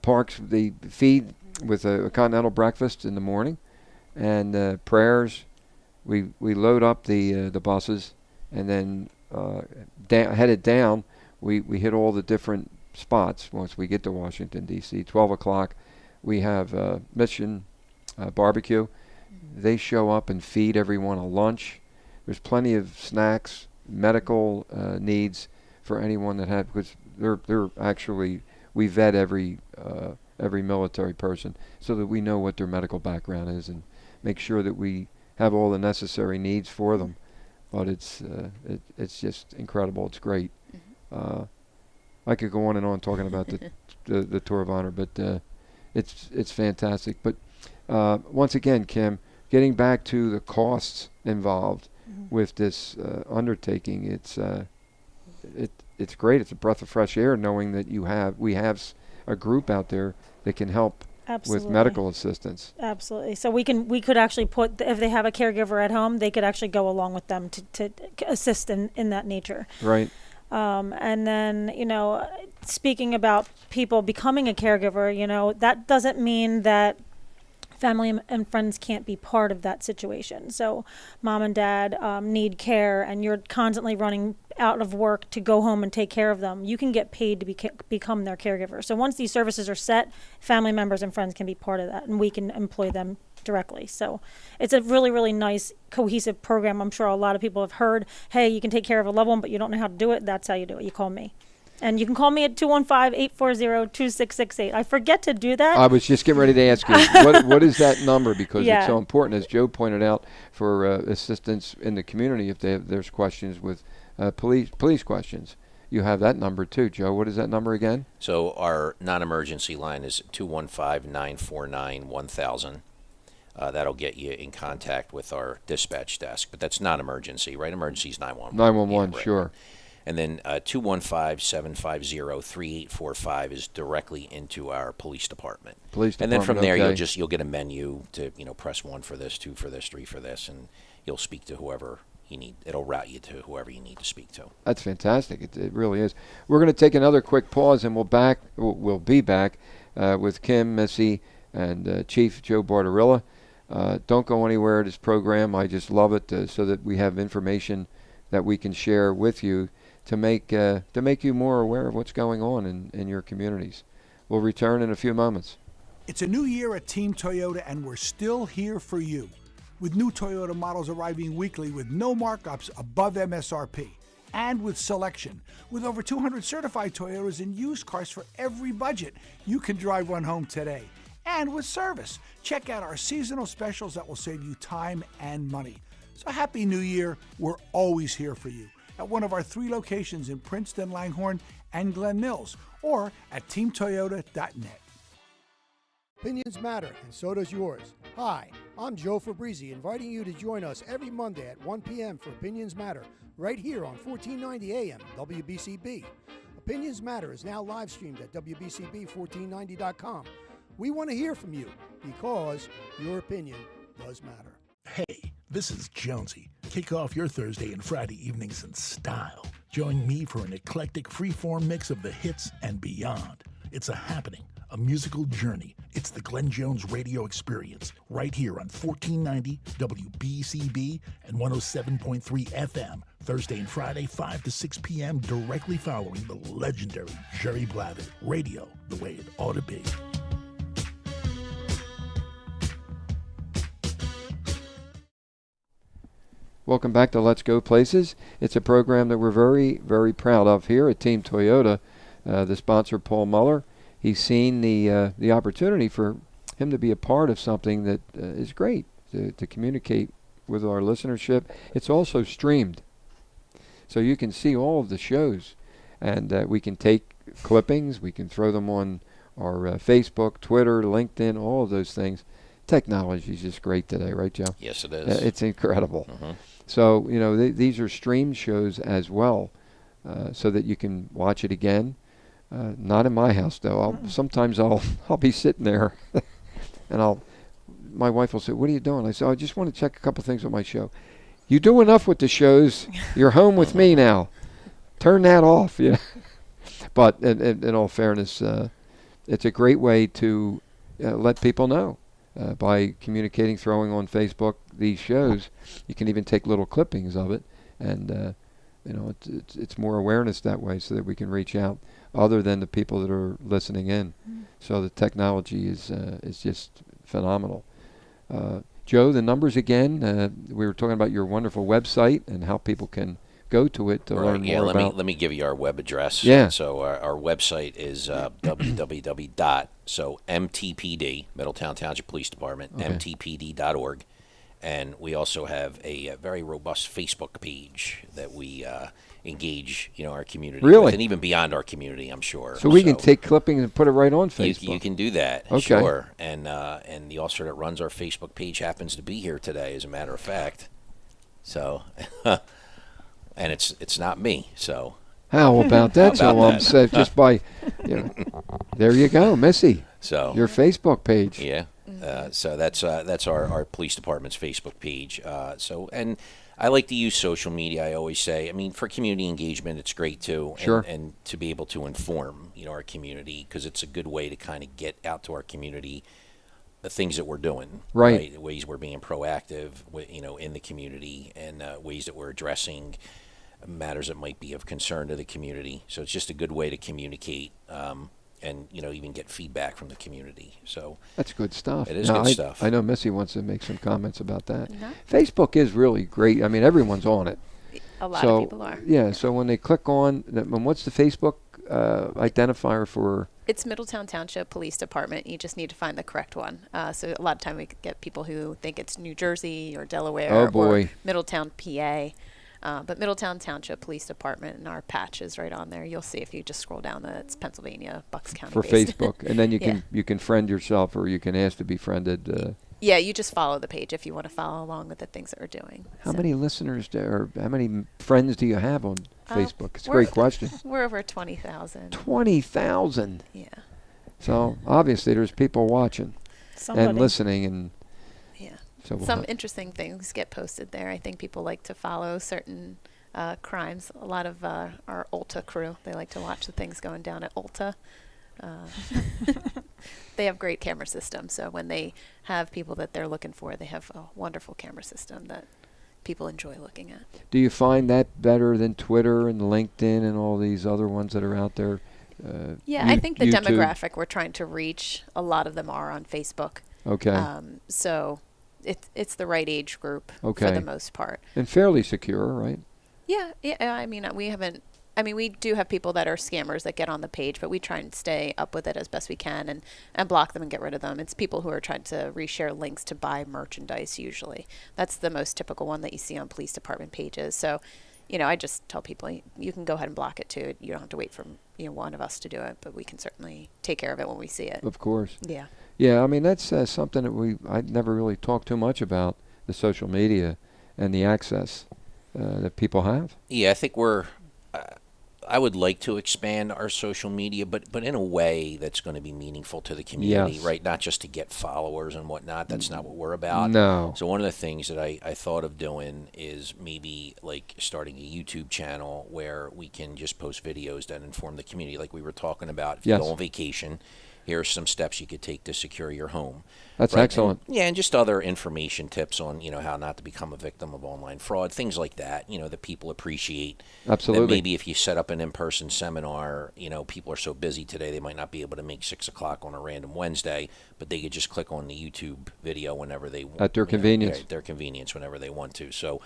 Parks, they feed with a continental breakfast in the morning and prayers. We load up the buses and then headed down. We hit all the different spots once we get to Washington, D.C. 12 o'clock, we have Mission Barbecue. They show up and feed everyone a lunch. There's plenty of snacks, medical needs for anyone that had, because they're actually, we vet every military person so that we know what their medical background is and make sure that we have all the necessary needs for them. But it's just incredible. It's great. I could go on and on talking about the Tour of Honor, but it's fantastic. But once again, Kim, getting back to the costs involved with this undertaking, it's great. It's a breath of fresh air knowing that we have a group out there that can help with medical assistance. Absolutely. So we could actually put, if they have a caregiver at home, they could actually go along with them to assist in that nature. Right. And then, speaking about people becoming a caregiver, that doesn't mean that family and friends can't be part of that situation. So mom and dad need care and you're constantly running out of work to go home and take care of them. You can get paid to become their caregiver. So once these services are set, family members and friends can be part of that and we can employ them directly. So it's a really, really nice cohesive program. I'm sure a lot of people have heard, hey, you can take care of a loved one, but you don't know how to do it. That's how you do it. You call me. And you can call me at 215-840-2668. I forget to do that. I was just getting ready to ask you, what is that number? Because it's so important, as Joe pointed out, for assistance in the community if there's questions with police questions. You have that number too, Joe. What is that number again? So our non-emergency line is 215-949-1000. That'll get you in contact with our dispatch desk. But that's not emergency, right? Emergency is 911. 911, yeah, right. sure. And then 215-750-3845 is directly into our police department. And then from there, you'll get a menu to press 1 for this, 2 for this, 3 for this, and you'll speak to whoever you need. It'll route you to whoever you need to speak to. That's fantastic. It really is. We're going to take another quick pause, and we'll be back with Kim, Missy, and Chief Joe Barbarilla. Don't go anywhere. This program, I just love it, so that we have information that we can share with you to make you more aware of what's going on in your communities. We'll return in a few moments. It's a new year at Team Toyota, and we're still here for you. With new Toyota models arriving weekly with no markups above MSRP. And with selection. With over 200 certified Toyotas and used cars for every budget, you can drive one home today. And with service. Check out our seasonal specials that will save you time and money. So Happy New Year. We're always here for you at one of our 3 locations in Princeton, Langhorne, and Glen Mills, or at teamtoyota.net. Opinions matter, and so does yours. Hi, I'm Joe Fabrizi, inviting you to join us every Monday at 1 p.m. for Opinions Matter, right here on 1490 AM WBCB. Opinions Matter is now live streamed at WBCB1490.com. We want to hear from you because your opinion does matter. Hey, this is Jonesy. Kick off your Thursday and Friday evenings in style. Join me for an eclectic freeform mix of the hits and beyond. It's a happening, a musical journey. It's the Glenn Jones radio experience right here on 1490 WBCB and 107.3 FM. Thursday and Friday, 5 to 6 p.m., directly following the legendary Jerry Blavitt. Radio, the way it ought to be. Welcome back to Let's Go Places. It's a program that we're very, very proud of here at Team Toyota. The sponsor, Paul Muller, he's seen the opportunity for him to be a part of something that is great, to communicate with our listenership. It's also streamed, so you can see all of the shows, and we can take clippings, we can throw them on our Facebook, Twitter, LinkedIn, all of those things. Technology is just great today, right, Joe? Yes, it is. It's incredible. Mhm. So, you know, these are streamed shows as well, so that you can watch it again. Not in my house, though. Sometimes I'll be sitting there, and my wife will say, "What are you doing?" I say, "I just want to check a couple things on my show." You do enough with the shows. You're home with me now. Turn that off. Yeah. But in all fairness, it's a great way to let people know. By communicating, throwing on Facebook these shows, you can even take little clippings of it, and you know, it's more awareness that way, so that we can reach out other than the people that are listening in. So the technology is just phenomenal. Joe, the numbers again. We were talking about your wonderful website and how people can go to it to learn more about. Let me give you our web address. Yeah. So our website is MTPD, Middletown Township Police Department, Okay. mtpd.org. And we also have a very robust Facebook page that we engage, our community Really? with, and even beyond our community, I'm sure. So we can take clippings and put it right on Facebook. You can do that, Okay. sure. And the officer that runs our Facebook page happens to be here today, as a matter of fact. So, and it's not me, so. How about that? How about that? So just by, there you go, Missy. So your Facebook page. Yeah. So that's our police department's Facebook page. And I like to use social media. I always say, for community engagement, it's great too. Sure. And to be able to inform, our community, because it's a good way to kind of get out to our community the things that we're doing. Right. The ways we're being proactive, in the community, and ways that we're addressing matters that might be of concern to the community. So it's just a good way to communicate. And even get feedback from the community. So that's good stuff. It is good stuff. I know Missy wants to make some comments about that. No. Facebook is really great. Everyone's on it. A lot of people are. Yeah. So when they click on, and what's the Facebook identifier for? It's Middletown Township Police Department. You just need to find the correct one. So a lot of time we get people who think it's New Jersey or Delaware Oh, boy. or Middletown, PA. But Middletown Township Police Department, and our patch is right on there. You'll see if you just scroll down that it's Pennsylvania, Bucks County. For based. Facebook, and then you Yeah. can friend yourself, or you can ask to be friended. Yeah, you just follow the page if you want to follow along with the things that we're doing. How So many listeners or how many friends do you have on Facebook? It's a we're- great question. We're over 20,000. 20,000. Yeah. So obviously there's people watching Somebody. and listening, and Yeah. so we'll Some have- interesting things get posted there. I think people like to follow certain crimes. A lot of our Ulta crew, they like to watch the things going down at Ulta. They have great camera systems, so when they have people that they're looking for, they have a wonderful camera system that people enjoy looking at. Do you find that better than Twitter and LinkedIn and all these other ones that are out there? Yeah, I think the YouTube? demographic we're trying to reach, a lot of them are on Facebook. Okay. So it's the right age group for Okay. the most part. And fairly secure, right? Yeah. We do have people that are scammers that get on the page, but we try and stay up with it as best we can and block them and get rid of them. It's people who are trying to reshare links to buy merchandise usually. That's the most typical one that you see on police department pages. So, I just tell people you can go ahead and block it too. You don't have to wait for one of us to do it, but we can certainly take care of it when we see it. Of course. Yeah. Yeah, that's something that I never really talked too much about, the social media and the access that people have. Yeah, I think we're, I would like to expand our social media, but in a way that's going to be meaningful to the community, Yes. right? Not just to get followers and whatnot. That's not what we're about. No. So one of the things that I thought of doing is maybe like starting a YouTube channel where we can just post videos that inform the community, like we were talking about. If you Yes. go on vacation, here are some steps you could take to secure your home. That's Right? excellent. And, yeah, and just other information tips on, how not to become a victim of online fraud, things like that, that people appreciate. Absolutely. That maybe if you set up an in-person seminar, people are so busy today they might not be able to make 6 o'clock on a random Wednesday, but they could just click on the YouTube video whenever they want. At their convenience. At their convenience whenever they want to. So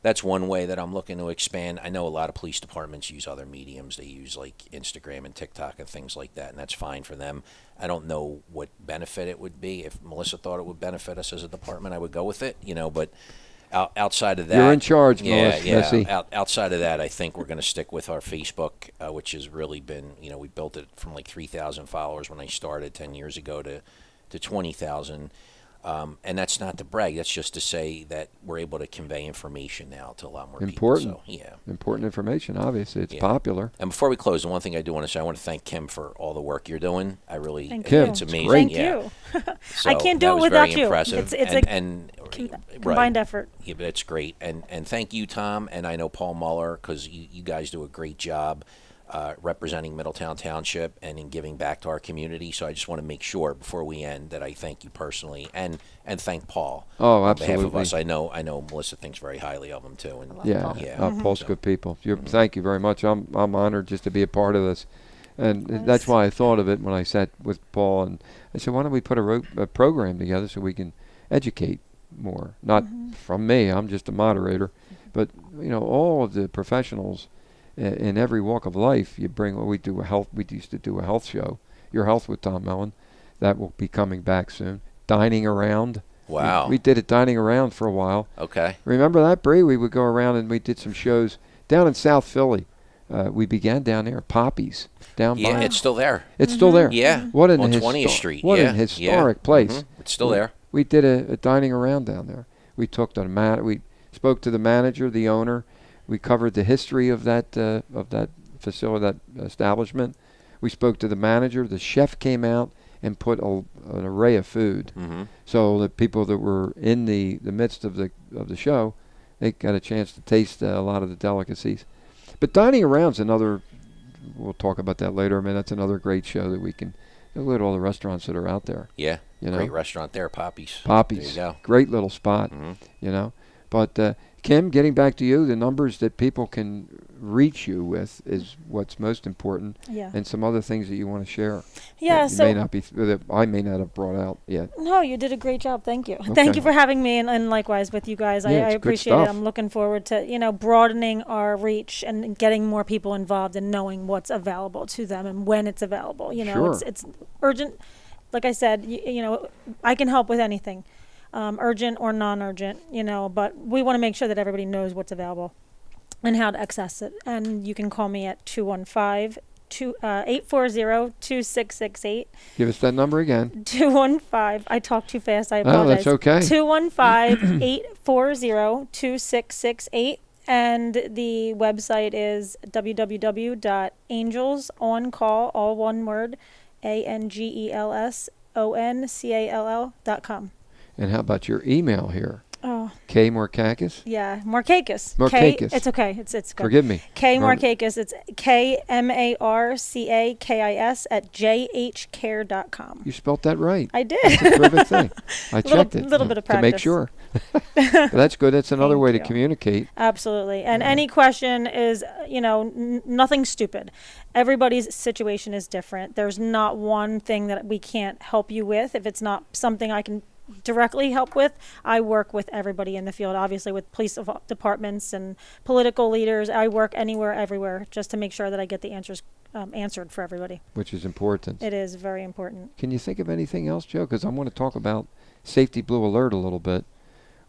that's one way that I'm looking to expand. I know a lot of police departments use other mediums. They use like Instagram and TikTok and things like that, and that's fine for them. I don't know what benefit it would be. If Melissa thought it would benefit us as a department, I would go with it, but outside of that, You're in charge, yeah, Missy. Outside of that, I think we're going to stick with our Facebook, which has really been, we built it from like 3,000 followers when I started 10 years ago to 20,000. And that's not to brag. That's just to say that we're able to convey information now to a lot more Important. people. So, yeah. Important information, obviously. It's Yeah. popular. And before we close, the one thing I do want to say, I want to thank Kim for all the work you're doing. I really, Thank Kim, you. it's amazing. Thank yeah. you. So I can't do that it was without very you. Impressive. It's and combined effort. Yeah, but it's great. And thank you, Tom, and I know Paul Muller, because you guys do a great job representing Middletown Township and in giving back to our community. So I just want to make sure before we end that I thank you personally and thank Paul. Oh, on behalf of absolutely. us. I know Melissa thinks very highly of him too. And Yeah, yeah. Paul's So- good people. Thank you very much. I'm honored just to be a part of this, and that's why I thought of it when I sat with Paul, and I said, why don't we put a program together so we can educate more? Not from me. I'm just a moderator, but all of the professionals in every walk of life. You bring. We do a health. We used to do a health show, Your Health with Tom Mellon. That will be coming back soon. Dining around. Wow. We did it dining around for a while. Okay. Remember that, Bree? We would go around and we did some shows down in South Philly. We began down there, Poppies, down Yeah, by. it's still there. It's still there. Yeah. What an on 20th Street. What yeah. an historic place. It's still there. We did a dining around down there. We took we spoke to the manager, the owner. We covered the history of that facility, that establishment. We spoke to the manager. The chef came out and put an array of food, so the people that were in the midst of the show, they got a chance to taste a lot of the delicacies. But dining around's another. We'll talk about that later. I mean, that's another great show that we can look at all the restaurants that are out there. Yeah. You know? Great restaurant there, Poppies. Poppies. There you go. Great little spot. But Kim, getting back to you, the numbers that people can reach you with is what's most important, Yeah. and some other things that you want to share. Yeah. that So may not be that I may not have brought out yet. no, you did a great job. Thank you. Okay. Thank you for having me, and likewise with you guys. Yeah, I it's good appreciate it. stuff. I'm looking forward to broadening our reach and getting more people involved and knowing what's available to them and when it's available. Sure. It's urgent. Like I said, I can help with anything, urgent or non-urgent. But we want to make sure that everybody knows what's available and how to access it. And you can call me at 215-840-2668. Give us that number again. 215. I talk too fast. I Oh, apologize. that's okay. 215-840-2668. And the website is www.angelsoncall, all one word, ANGELSONCALL.com. And how about your email here? Oh, K Markakis? yeah. Markakis. Markakis. It's okay. It's good. Forgive me. K Mar- Markakis. It's KMARCAKIS at jhcare.com. You spelt that right. I did. That's a terrific thing. I checked it. little bit of to make practice. sure. But that's good. That's another Thank way to you. communicate. Absolutely. And any question is, nothing stupid. Everybody's situation is different. There's not one thing that we can't help you with. If it's not something I can directly help with, I work with everybody in the field, obviously with police departments and political leaders. I work anywhere, everywhere, just to make sure that I get the answers answered for everybody. Which is important. It is very important. Can you think of anything else, Joe? Because I want to talk about Safety Blue Alert a little bit,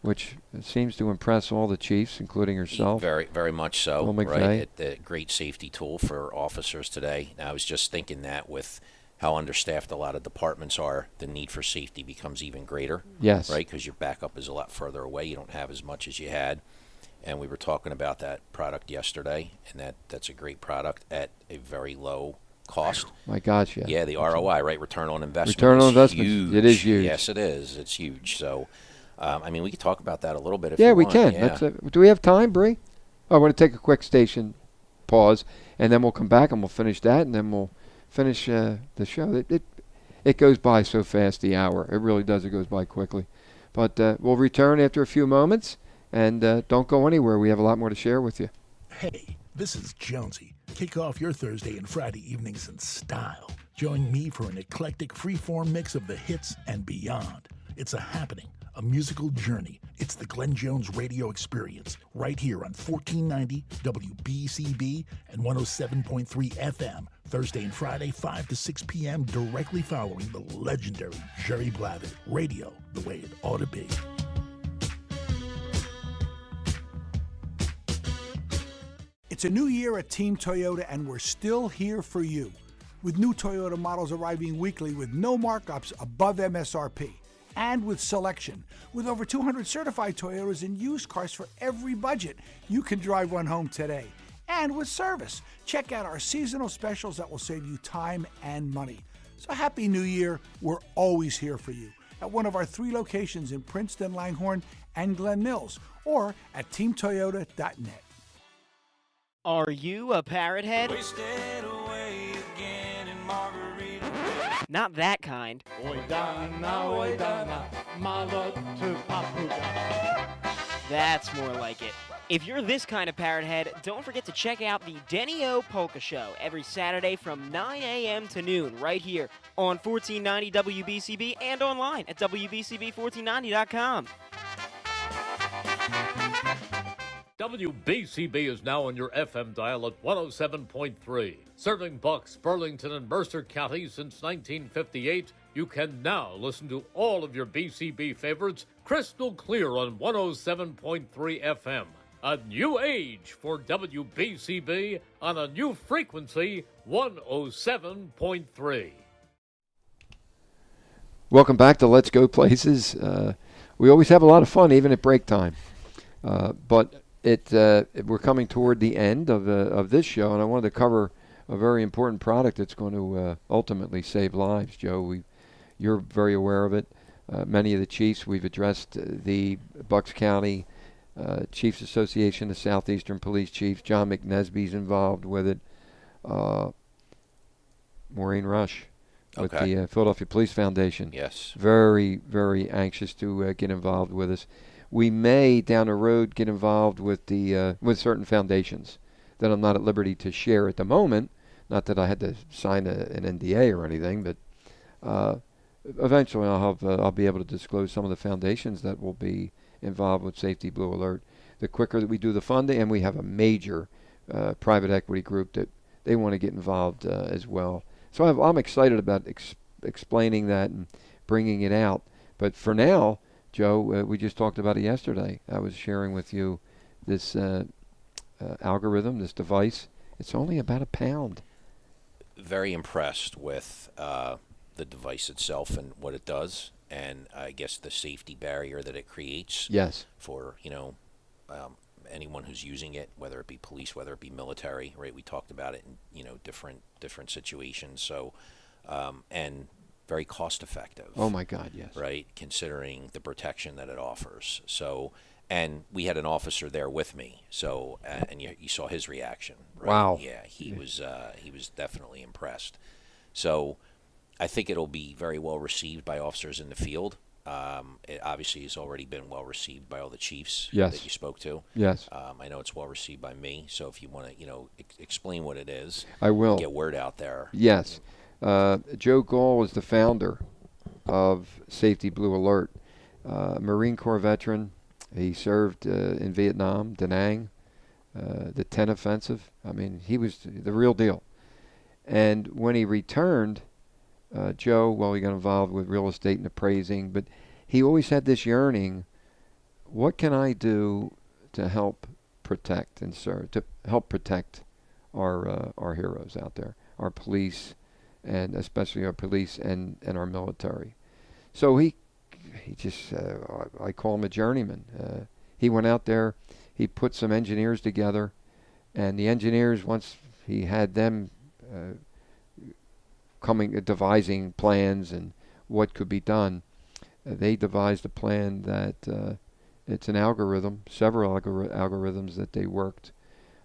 which seems to impress all the chiefs, including yourself. Very, very much so. Bill McVeigh. Right, a great safety tool for officers today. Now, I was just thinking that with how understaffed a lot of departments are, the need for safety becomes even greater. Yes. Right, because your backup is a lot further away. You don't have as much as you had. and we were talking about that product yesterday, and that's a great product at a very low cost. My gosh, yeah. Yeah, the ROI, right? Return on investment. Return on is investment. Huge. It is huge. Yes, it is. It's huge. So, I mean, we could talk about that a little bit if yeah, you we want. can. Yeah. Do we have time, Bree? I want to take a quick station pause, and then we'll come back and we'll finish that, and then we'll finish the show. It goes by so fast, the hour. It really does. It goes by quickly. But we'll return after a few moments, and don't go anywhere. We have a lot more to share with you. Hey, this is Jonesy. Kick off your Thursday and Friday evenings in style. Join me for an eclectic freeform mix of the hits and beyond. It's a happening, a musical journey. It's the Glenn Jones radio experience right here on 1490 WBCB and 107.3 FM, Thursday and Friday, 5 to 6 p.m., directly following the legendary Jerry Blavitt. Radio the way it ought to be. It's a new year at Team Toyota, and we're still here for you. With new Toyota models arriving weekly with no markups above MSRP. And with selection. With over 200 certified Toyotas and used cars for every budget, you can drive one home today. And with service. Check out our seasonal specials that will save you time and money. So Happy New Year. We're always here for you at one of our 3 locations in Princeton, Langhorne, and Glen Mills, or at teamtoyota.net. Are you a parrot head? Not that kind. That's more like it. If you're this kind of parrot head, don't forget to check out the Denny-O Polka Show every Saturday from 9 a.m. to noon right here on 1490 WBCB and online at WBCB1490.com. WBCB is now on your FM dial at 107.3. Serving Bucks, Burlington, and Mercer counties since 1958, you can now listen to all of your BCB favorites crystal clear on 107.3 FM. A new age for WBCB on a new frequency, 107.3. Welcome back to Let's Go Places. We always have a lot of fun, even at break time. But we're coming toward the end of this show, and I wanted to cover a very important product that's going to ultimately save lives, Joe. You're very aware of it. Many of the chiefs, we've addressed the Bucks County Chiefs Association, the Southeastern Police Chiefs. John McNesby's involved with it. Maureen Rush with the Philadelphia Police Foundation. Yes. Very, very anxious to get involved with us. We may down the road get involved with with certain foundations that I'm not at liberty to share at the moment. Not that I had to sign an NDA or anything, but eventually I'll be able to disclose some of the foundations that will be involved with Safety Blue Alert. The quicker that we do the funding, and we have a major private equity group that they want to get involved as well. So I'm excited about explaining that and bringing it out. But for now, Joe, we just talked about it yesterday. I was sharing with you this algorithm, this device. It's only about £1. Very impressed with the device itself and what it does, and I guess the safety barrier that it creates. Yes. For anyone who's using it, whether it be police, whether it be military, right? We talked about it in different situations. So, and very cost effective. Oh my God, yes. Right, considering the protection that it offers. So, and we had an officer there with me. So, and you saw his reaction. Right? Wow. Yeah, he was definitely impressed. So, I think it'll be very well received by officers in the field. It obviously has already been well received by all the chiefs that you spoke to. Yes. I know it's well received by me. So, if you want to, explain what it is, I will. Get word out there. Yes. Joe Gall is the founder of Safety Blue Alert, Marine Corps veteran. He served in Vietnam, Da Nang, the 10 Offensive. I mean, he was the real deal. And when he returned, Joe, he got involved with real estate and appraising, but he always had this yearning, what can I do to help protect and serve, to help protect our heroes out there, our police, and especially our police and our military. So he just, I call him a journeyman. He went out there, he put some engineers together, and the engineers, once he had them devising plans and what could be done, they devised a plan that it's an algorithm, several algorithms that they worked.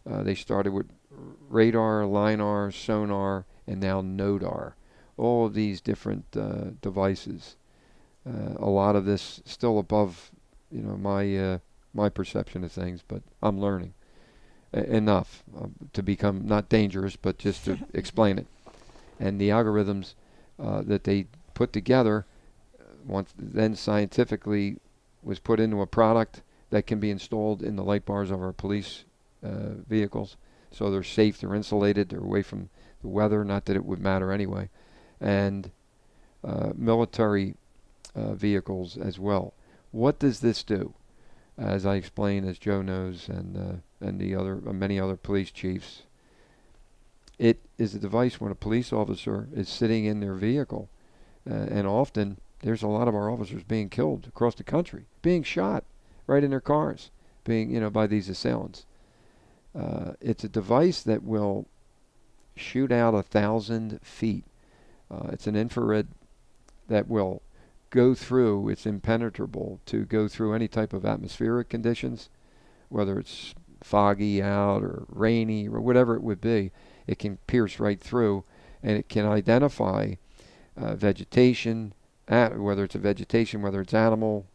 They started with radar, LINAR, sonar, and now NODAR. All of these different devices. A lot of this still above, my perception of things, but I'm learning enough to become not dangerous, but just to explain it. And the algorithms that they put together, once then scientifically was put into a product that can be installed in the light bars of our police vehicles, so they're safe, they're insulated, they're away from the weather. Not that it would matter anyway, and military vehicles as well. What does this do? As I explained, as Joe knows, and the other many other police chiefs, it is a device when a police officer is sitting in their vehicle, and often there's a lot of our officers being killed across the country, being shot right in their cars, being by these assailants. It's a device that will shoot out 1,000 feet. It's an infrared that will go through, it's impenetrable to go through any type of atmospheric conditions, whether it's foggy out or rainy or whatever it would be. It can pierce right through, and it can identify vegetation, whether it's a vegetation, whether it's animal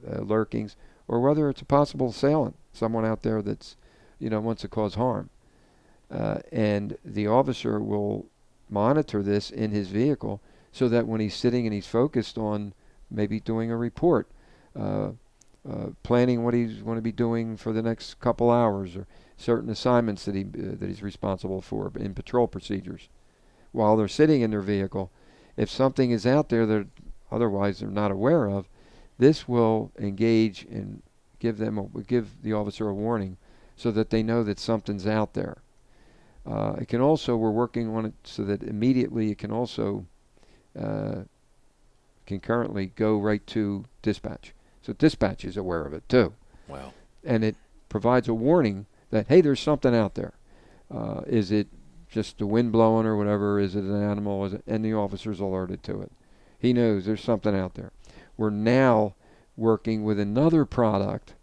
lurkings, or whether it's a possible assailant, someone out there that's wants to cause harm. And the officer will monitor this in his vehicle so that when he's sitting and he's focused on maybe doing a report, planning what he's going to be doing for the next couple hours, or certain assignments that he's responsible for in patrol procedures, while they're sitting in their vehicle, if something is out there that otherwise they're not aware of, this will engage and give the officer a warning so that they know that something's out there. It can also, we're working on it so that immediately it can also concurrently go right to dispatch. So dispatch is aware of it too. Wow. And it provides a warning that, hey, there's something out there. Is it just the wind blowing or whatever? Is it an animal? And the officer's alerted to it. He knows there's something out there. We're now working with another product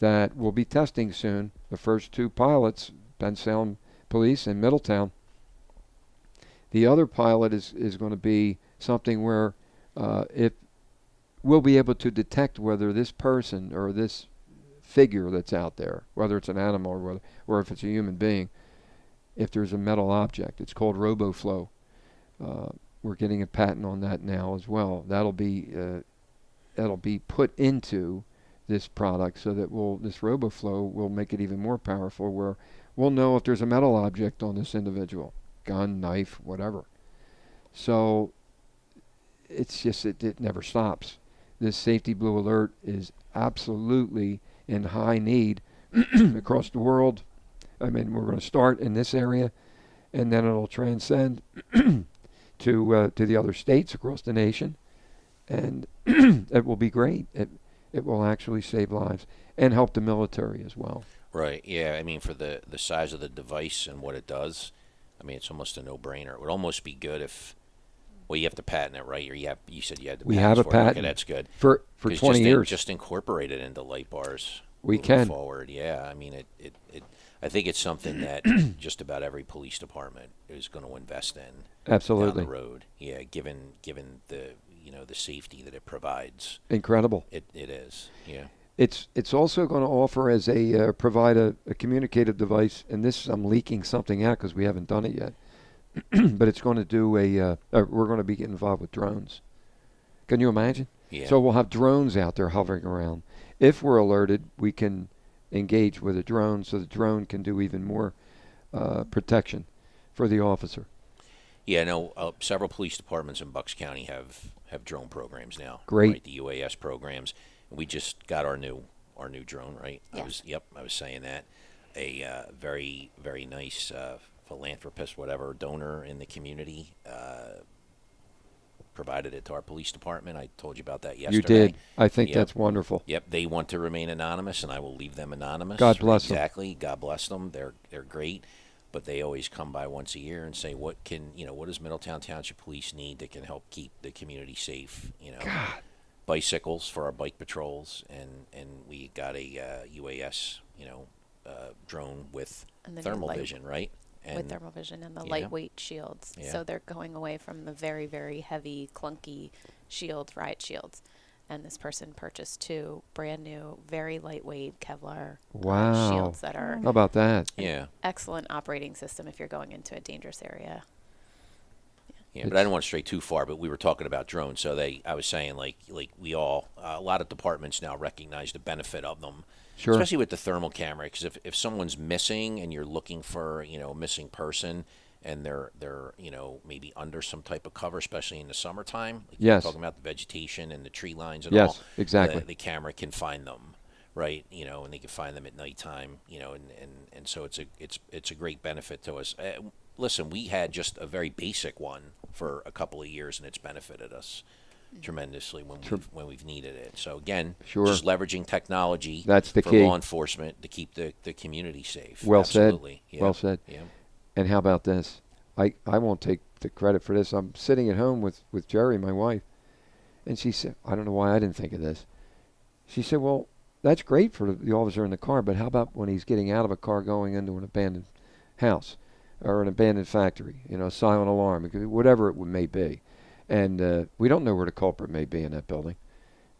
that we'll be testing soon. The first two pilots, Ben Salem Police and Middletown. The other pilot is going to be something where if we'll be able to detect whether this person or this figure that's out there, whether it's an animal or if it's a human being, if there's a metal object. It's called RoboFlow. We're getting a patent on that now as well. That'll be put into this product so that this RoboFlow will make it even more powerful, where we'll know if there's a metal object on this individual, gun, knife, whatever. So it's just it never stops. This Safety Blue Alert is absolutely in high need across the world. I mean, we're going to start in this area, and then it'll transcend to the other states across the nation, and it will be great. It will actually save lives and help the military as well. Right. Yeah. I mean, for the size of the device and what it does, I mean, it's almost a no-brainer. It would almost be good if, well, you have to patent it, right? Or you said you had the we have a patent. Okay, that's good. For 20 years. Just incorporate it into light bars. We can. Forward. Yeah. I mean, I think it's something that just about every police department is going to invest in. Absolutely. Down the road. Yeah. Given the the safety that it provides. Incredible. It is. Yeah. It's also going to offer as provide a communicative device, and this I'm leaking something out because we haven't done it yet. But it's going to do we're going to be getting involved with drones. Can you imagine? Yeah. So we'll have drones out there hovering around. If we're alerted, we can engage with a drone, so the drone can do even more protection for the officer. Yeah, no. Several police departments in Bucks County have drone programs now. Great. Right, the UAS programs. We just got our new drone, right? Yeah. I was saying that. A very, very nice philanthropist, whatever, donor in the community provided it to our police department. I told you about that yesterday. You did. I think Yep. that's wonderful. Yep, they want to remain anonymous, and I will leave them anonymous. God bless them. Exactly. God bless them. They're great, but they always come by once a year and say, what does Middletown Township Police need that can help keep the community safe? God. Bicycles for our bike patrols, and we got a UAS, drone with And the new thermal light- vision, right? And with thermal vision and the Yeah. lightweight shields. Yeah. So they're going away from the very, very heavy, clunky shields, riot shields. And this person purchased 2 brand new, very lightweight Kevlar Wow. shields that are How about that? yeah. excellent operating system if you're going into a dangerous area. Yeah, but I didn't want to stray too far. But we were talking about drones, so I was saying like we all a lot of departments now recognize the benefit of them, Sure. especially with the thermal camera. Because if someone's missing and you're looking for a missing person, and they're maybe under some type of cover, especially in the summertime. Like Yes. Talking about the vegetation and the tree lines and Yes, all. exactly. The camera can find them, right? And they can find them at nighttime. And so it's a great benefit to us. Listen, we had just a very basic one for a couple of years, and it's benefited us tremendously when we've needed it. So again, Sure. just leveraging technology That's the for key. law enforcement to keep the community safe. Well Absolutely. said. Yeah. Well said. Yeah. And how about this? I won't take the credit for this. I'm sitting at home with Jerry, my wife, and she said, I don't know why I didn't think of this. She said, well, that's great for the officer in the car, but how about when he's getting out of a car going into an abandoned house or an abandoned factory, silent alarm, whatever it may be. And we don't know where the culprit may be in that building.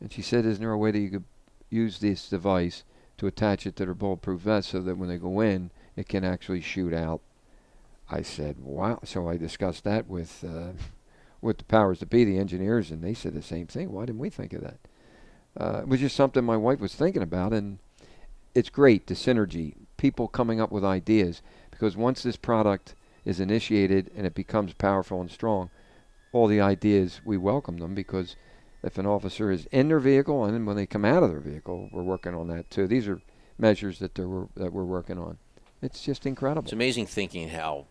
And she said, isn't there a way that you could use this device to attach it to their bulletproof vest so that when they go in, it can actually shoot out? I said, wow. So I discussed that with the powers that be, the engineers, and they said the same thing. Why didn't we think of that? It was just something my wife was thinking about, and it's great, the synergy, people coming up with ideas, because once this product is initiated and it becomes powerful and strong, all the ideas, we welcome them, because if an officer is in their vehicle and when they come out of their vehicle, we're working on that too. These are measures that we're working on. It's just incredible. It's amazing thinking how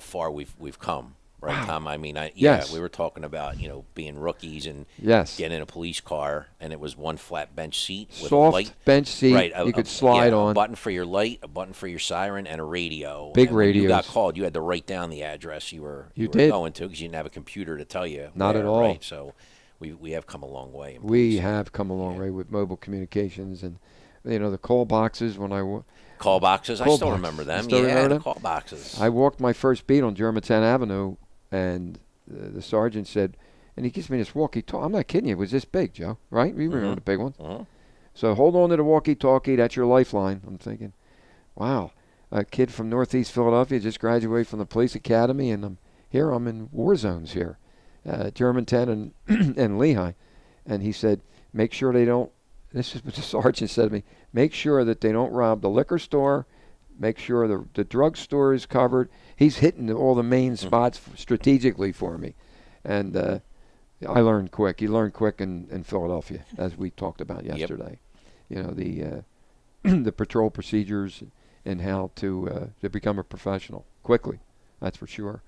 far we've come, right, Wow. Tom? I mean, Yes. we were talking about being rookies and Yes. getting in a police car, and it was one flat bench seat with Soft a light, bench seat, right? you could slide a on. button for your light, a button for your siren, and a radio. Big and when you got radios. called, you had to write down the address you were did. going to, because you didn't have a computer to tell you. Not at where, all. Right? So we have come a long way. In We policing. have come a long way with mobile communications, and the call boxes when Call boxes. I Call still boxes. remember You them. still Yeah, remember the them? call boxes. I walked my first beat on Germantown Avenue, and the sergeant said, and he gives me this walkie-talkie. I'm not kidding you. It was this big, Joe, right? You remember the big ones. Mhm. So hold on to the walkie-talkie. That's your lifeline. I'm thinking, wow, a kid from Northeast Philadelphia just graduated from the police academy, and I'm in war zones here, Germantown and, and Lehigh. And he said, make sure they don't, this is what the sergeant said to me, make sure that they don't rob the liquor store, make sure the drug store is covered. He's hitting all the main spots strategically for me. And I learned quick. You learn quick in Philadelphia, as we talked about yesterday. The patrol procedures and how to become a professional quickly. That's for sure.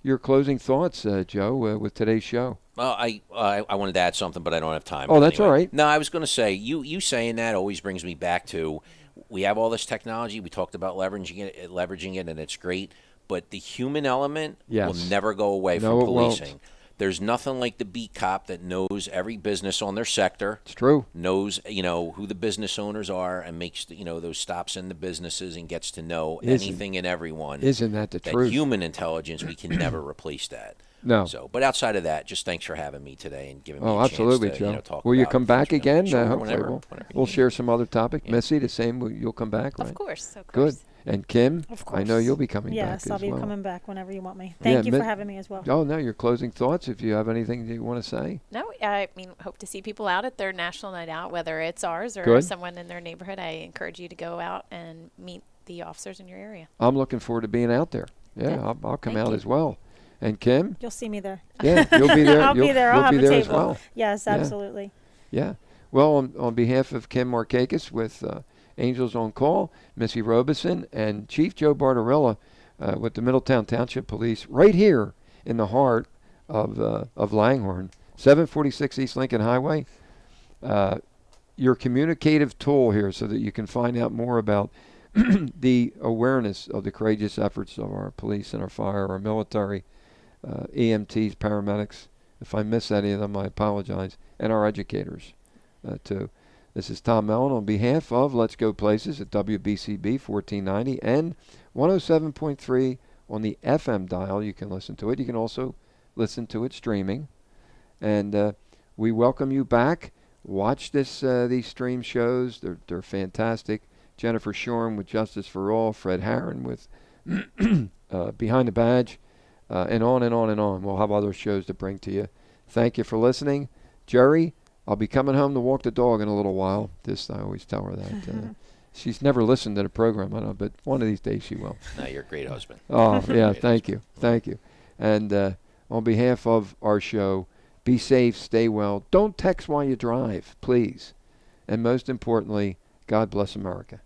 Your closing thoughts, Joe, with today's show? Well, I wanted to add something, but I don't have time. Oh, that's all right. No, I was going to say, you saying that always brings me back to, we have all this technology. We talked about leveraging it, and it's great. But the human element Yes. will never go away No, from it won't. policing. There's nothing like the beat cop that knows every business on their sector. It's true. Knows who the business owners are, and makes those stops in the businesses and gets to know Isn't- anything and everyone. Isn't that the that truth? human intelligence, we can never replace that. No. So, but outside of that, just thanks for having me today and giving me Oh, a absolutely, chance Joe. to talk Will you about come back future- again? Sure, Hopefully whenever we'll you need. share some other topic. Yeah. Missy, the same. You'll come back, right? Of course. Good. And Kim, Of course. I know you'll be coming Yes, back I'll as be well. coming back whenever you want me. Yeah, Thank you for Min- having me as well. Oh, no, your closing thoughts, if you have anything that you want to say. No, I mean, hope to see people out at their national night out, whether it's ours or Good. someone in their neighborhood. I encourage you to go out and meet the officers in your area. I'm looking forward to being out there. Yeah, Yeah. I'll come Thank out you. as well. And Kim? You'll see me there. Yeah, you'll be there. I'll be there. I'll You'll have be a there table. as well. Yes, Yeah. absolutely. Yeah. Well, on behalf of Kim Markakis with Angels on Call, Missy Robeson, and Chief Joe Barbarella with the Middletown Township Police, right here in the heart of Langhorne, 746 East Lincoln Highway. Your communicative tool here so that you can find out more about the awareness of the courageous efforts of our police and our fire, our military, EMTs, paramedics. If I miss any of them, I apologize. And our educators, too. This is Tom Mellon on behalf of Let's Go Places at WBCB 1490 and 107.3 on the FM dial. You can listen to it. You can also listen to it streaming. And we welcome you back. Watch these stream shows. They're fantastic. Jennifer Shoreham with Justice for All, Fred Harron with Behind the Badge, and on and on and on. We'll have other shows to bring to you. Thank you for listening. Jerry, I'll be coming home to walk the dog in a little while. I always tell her that. She's never listened to the program, I know, but one of these days she will. No, you're a great husband. Oh, yeah, Great thank husband. you. Thank you. And on behalf of our show, be safe, stay well. Don't text while you drive, please. And most importantly, God bless America.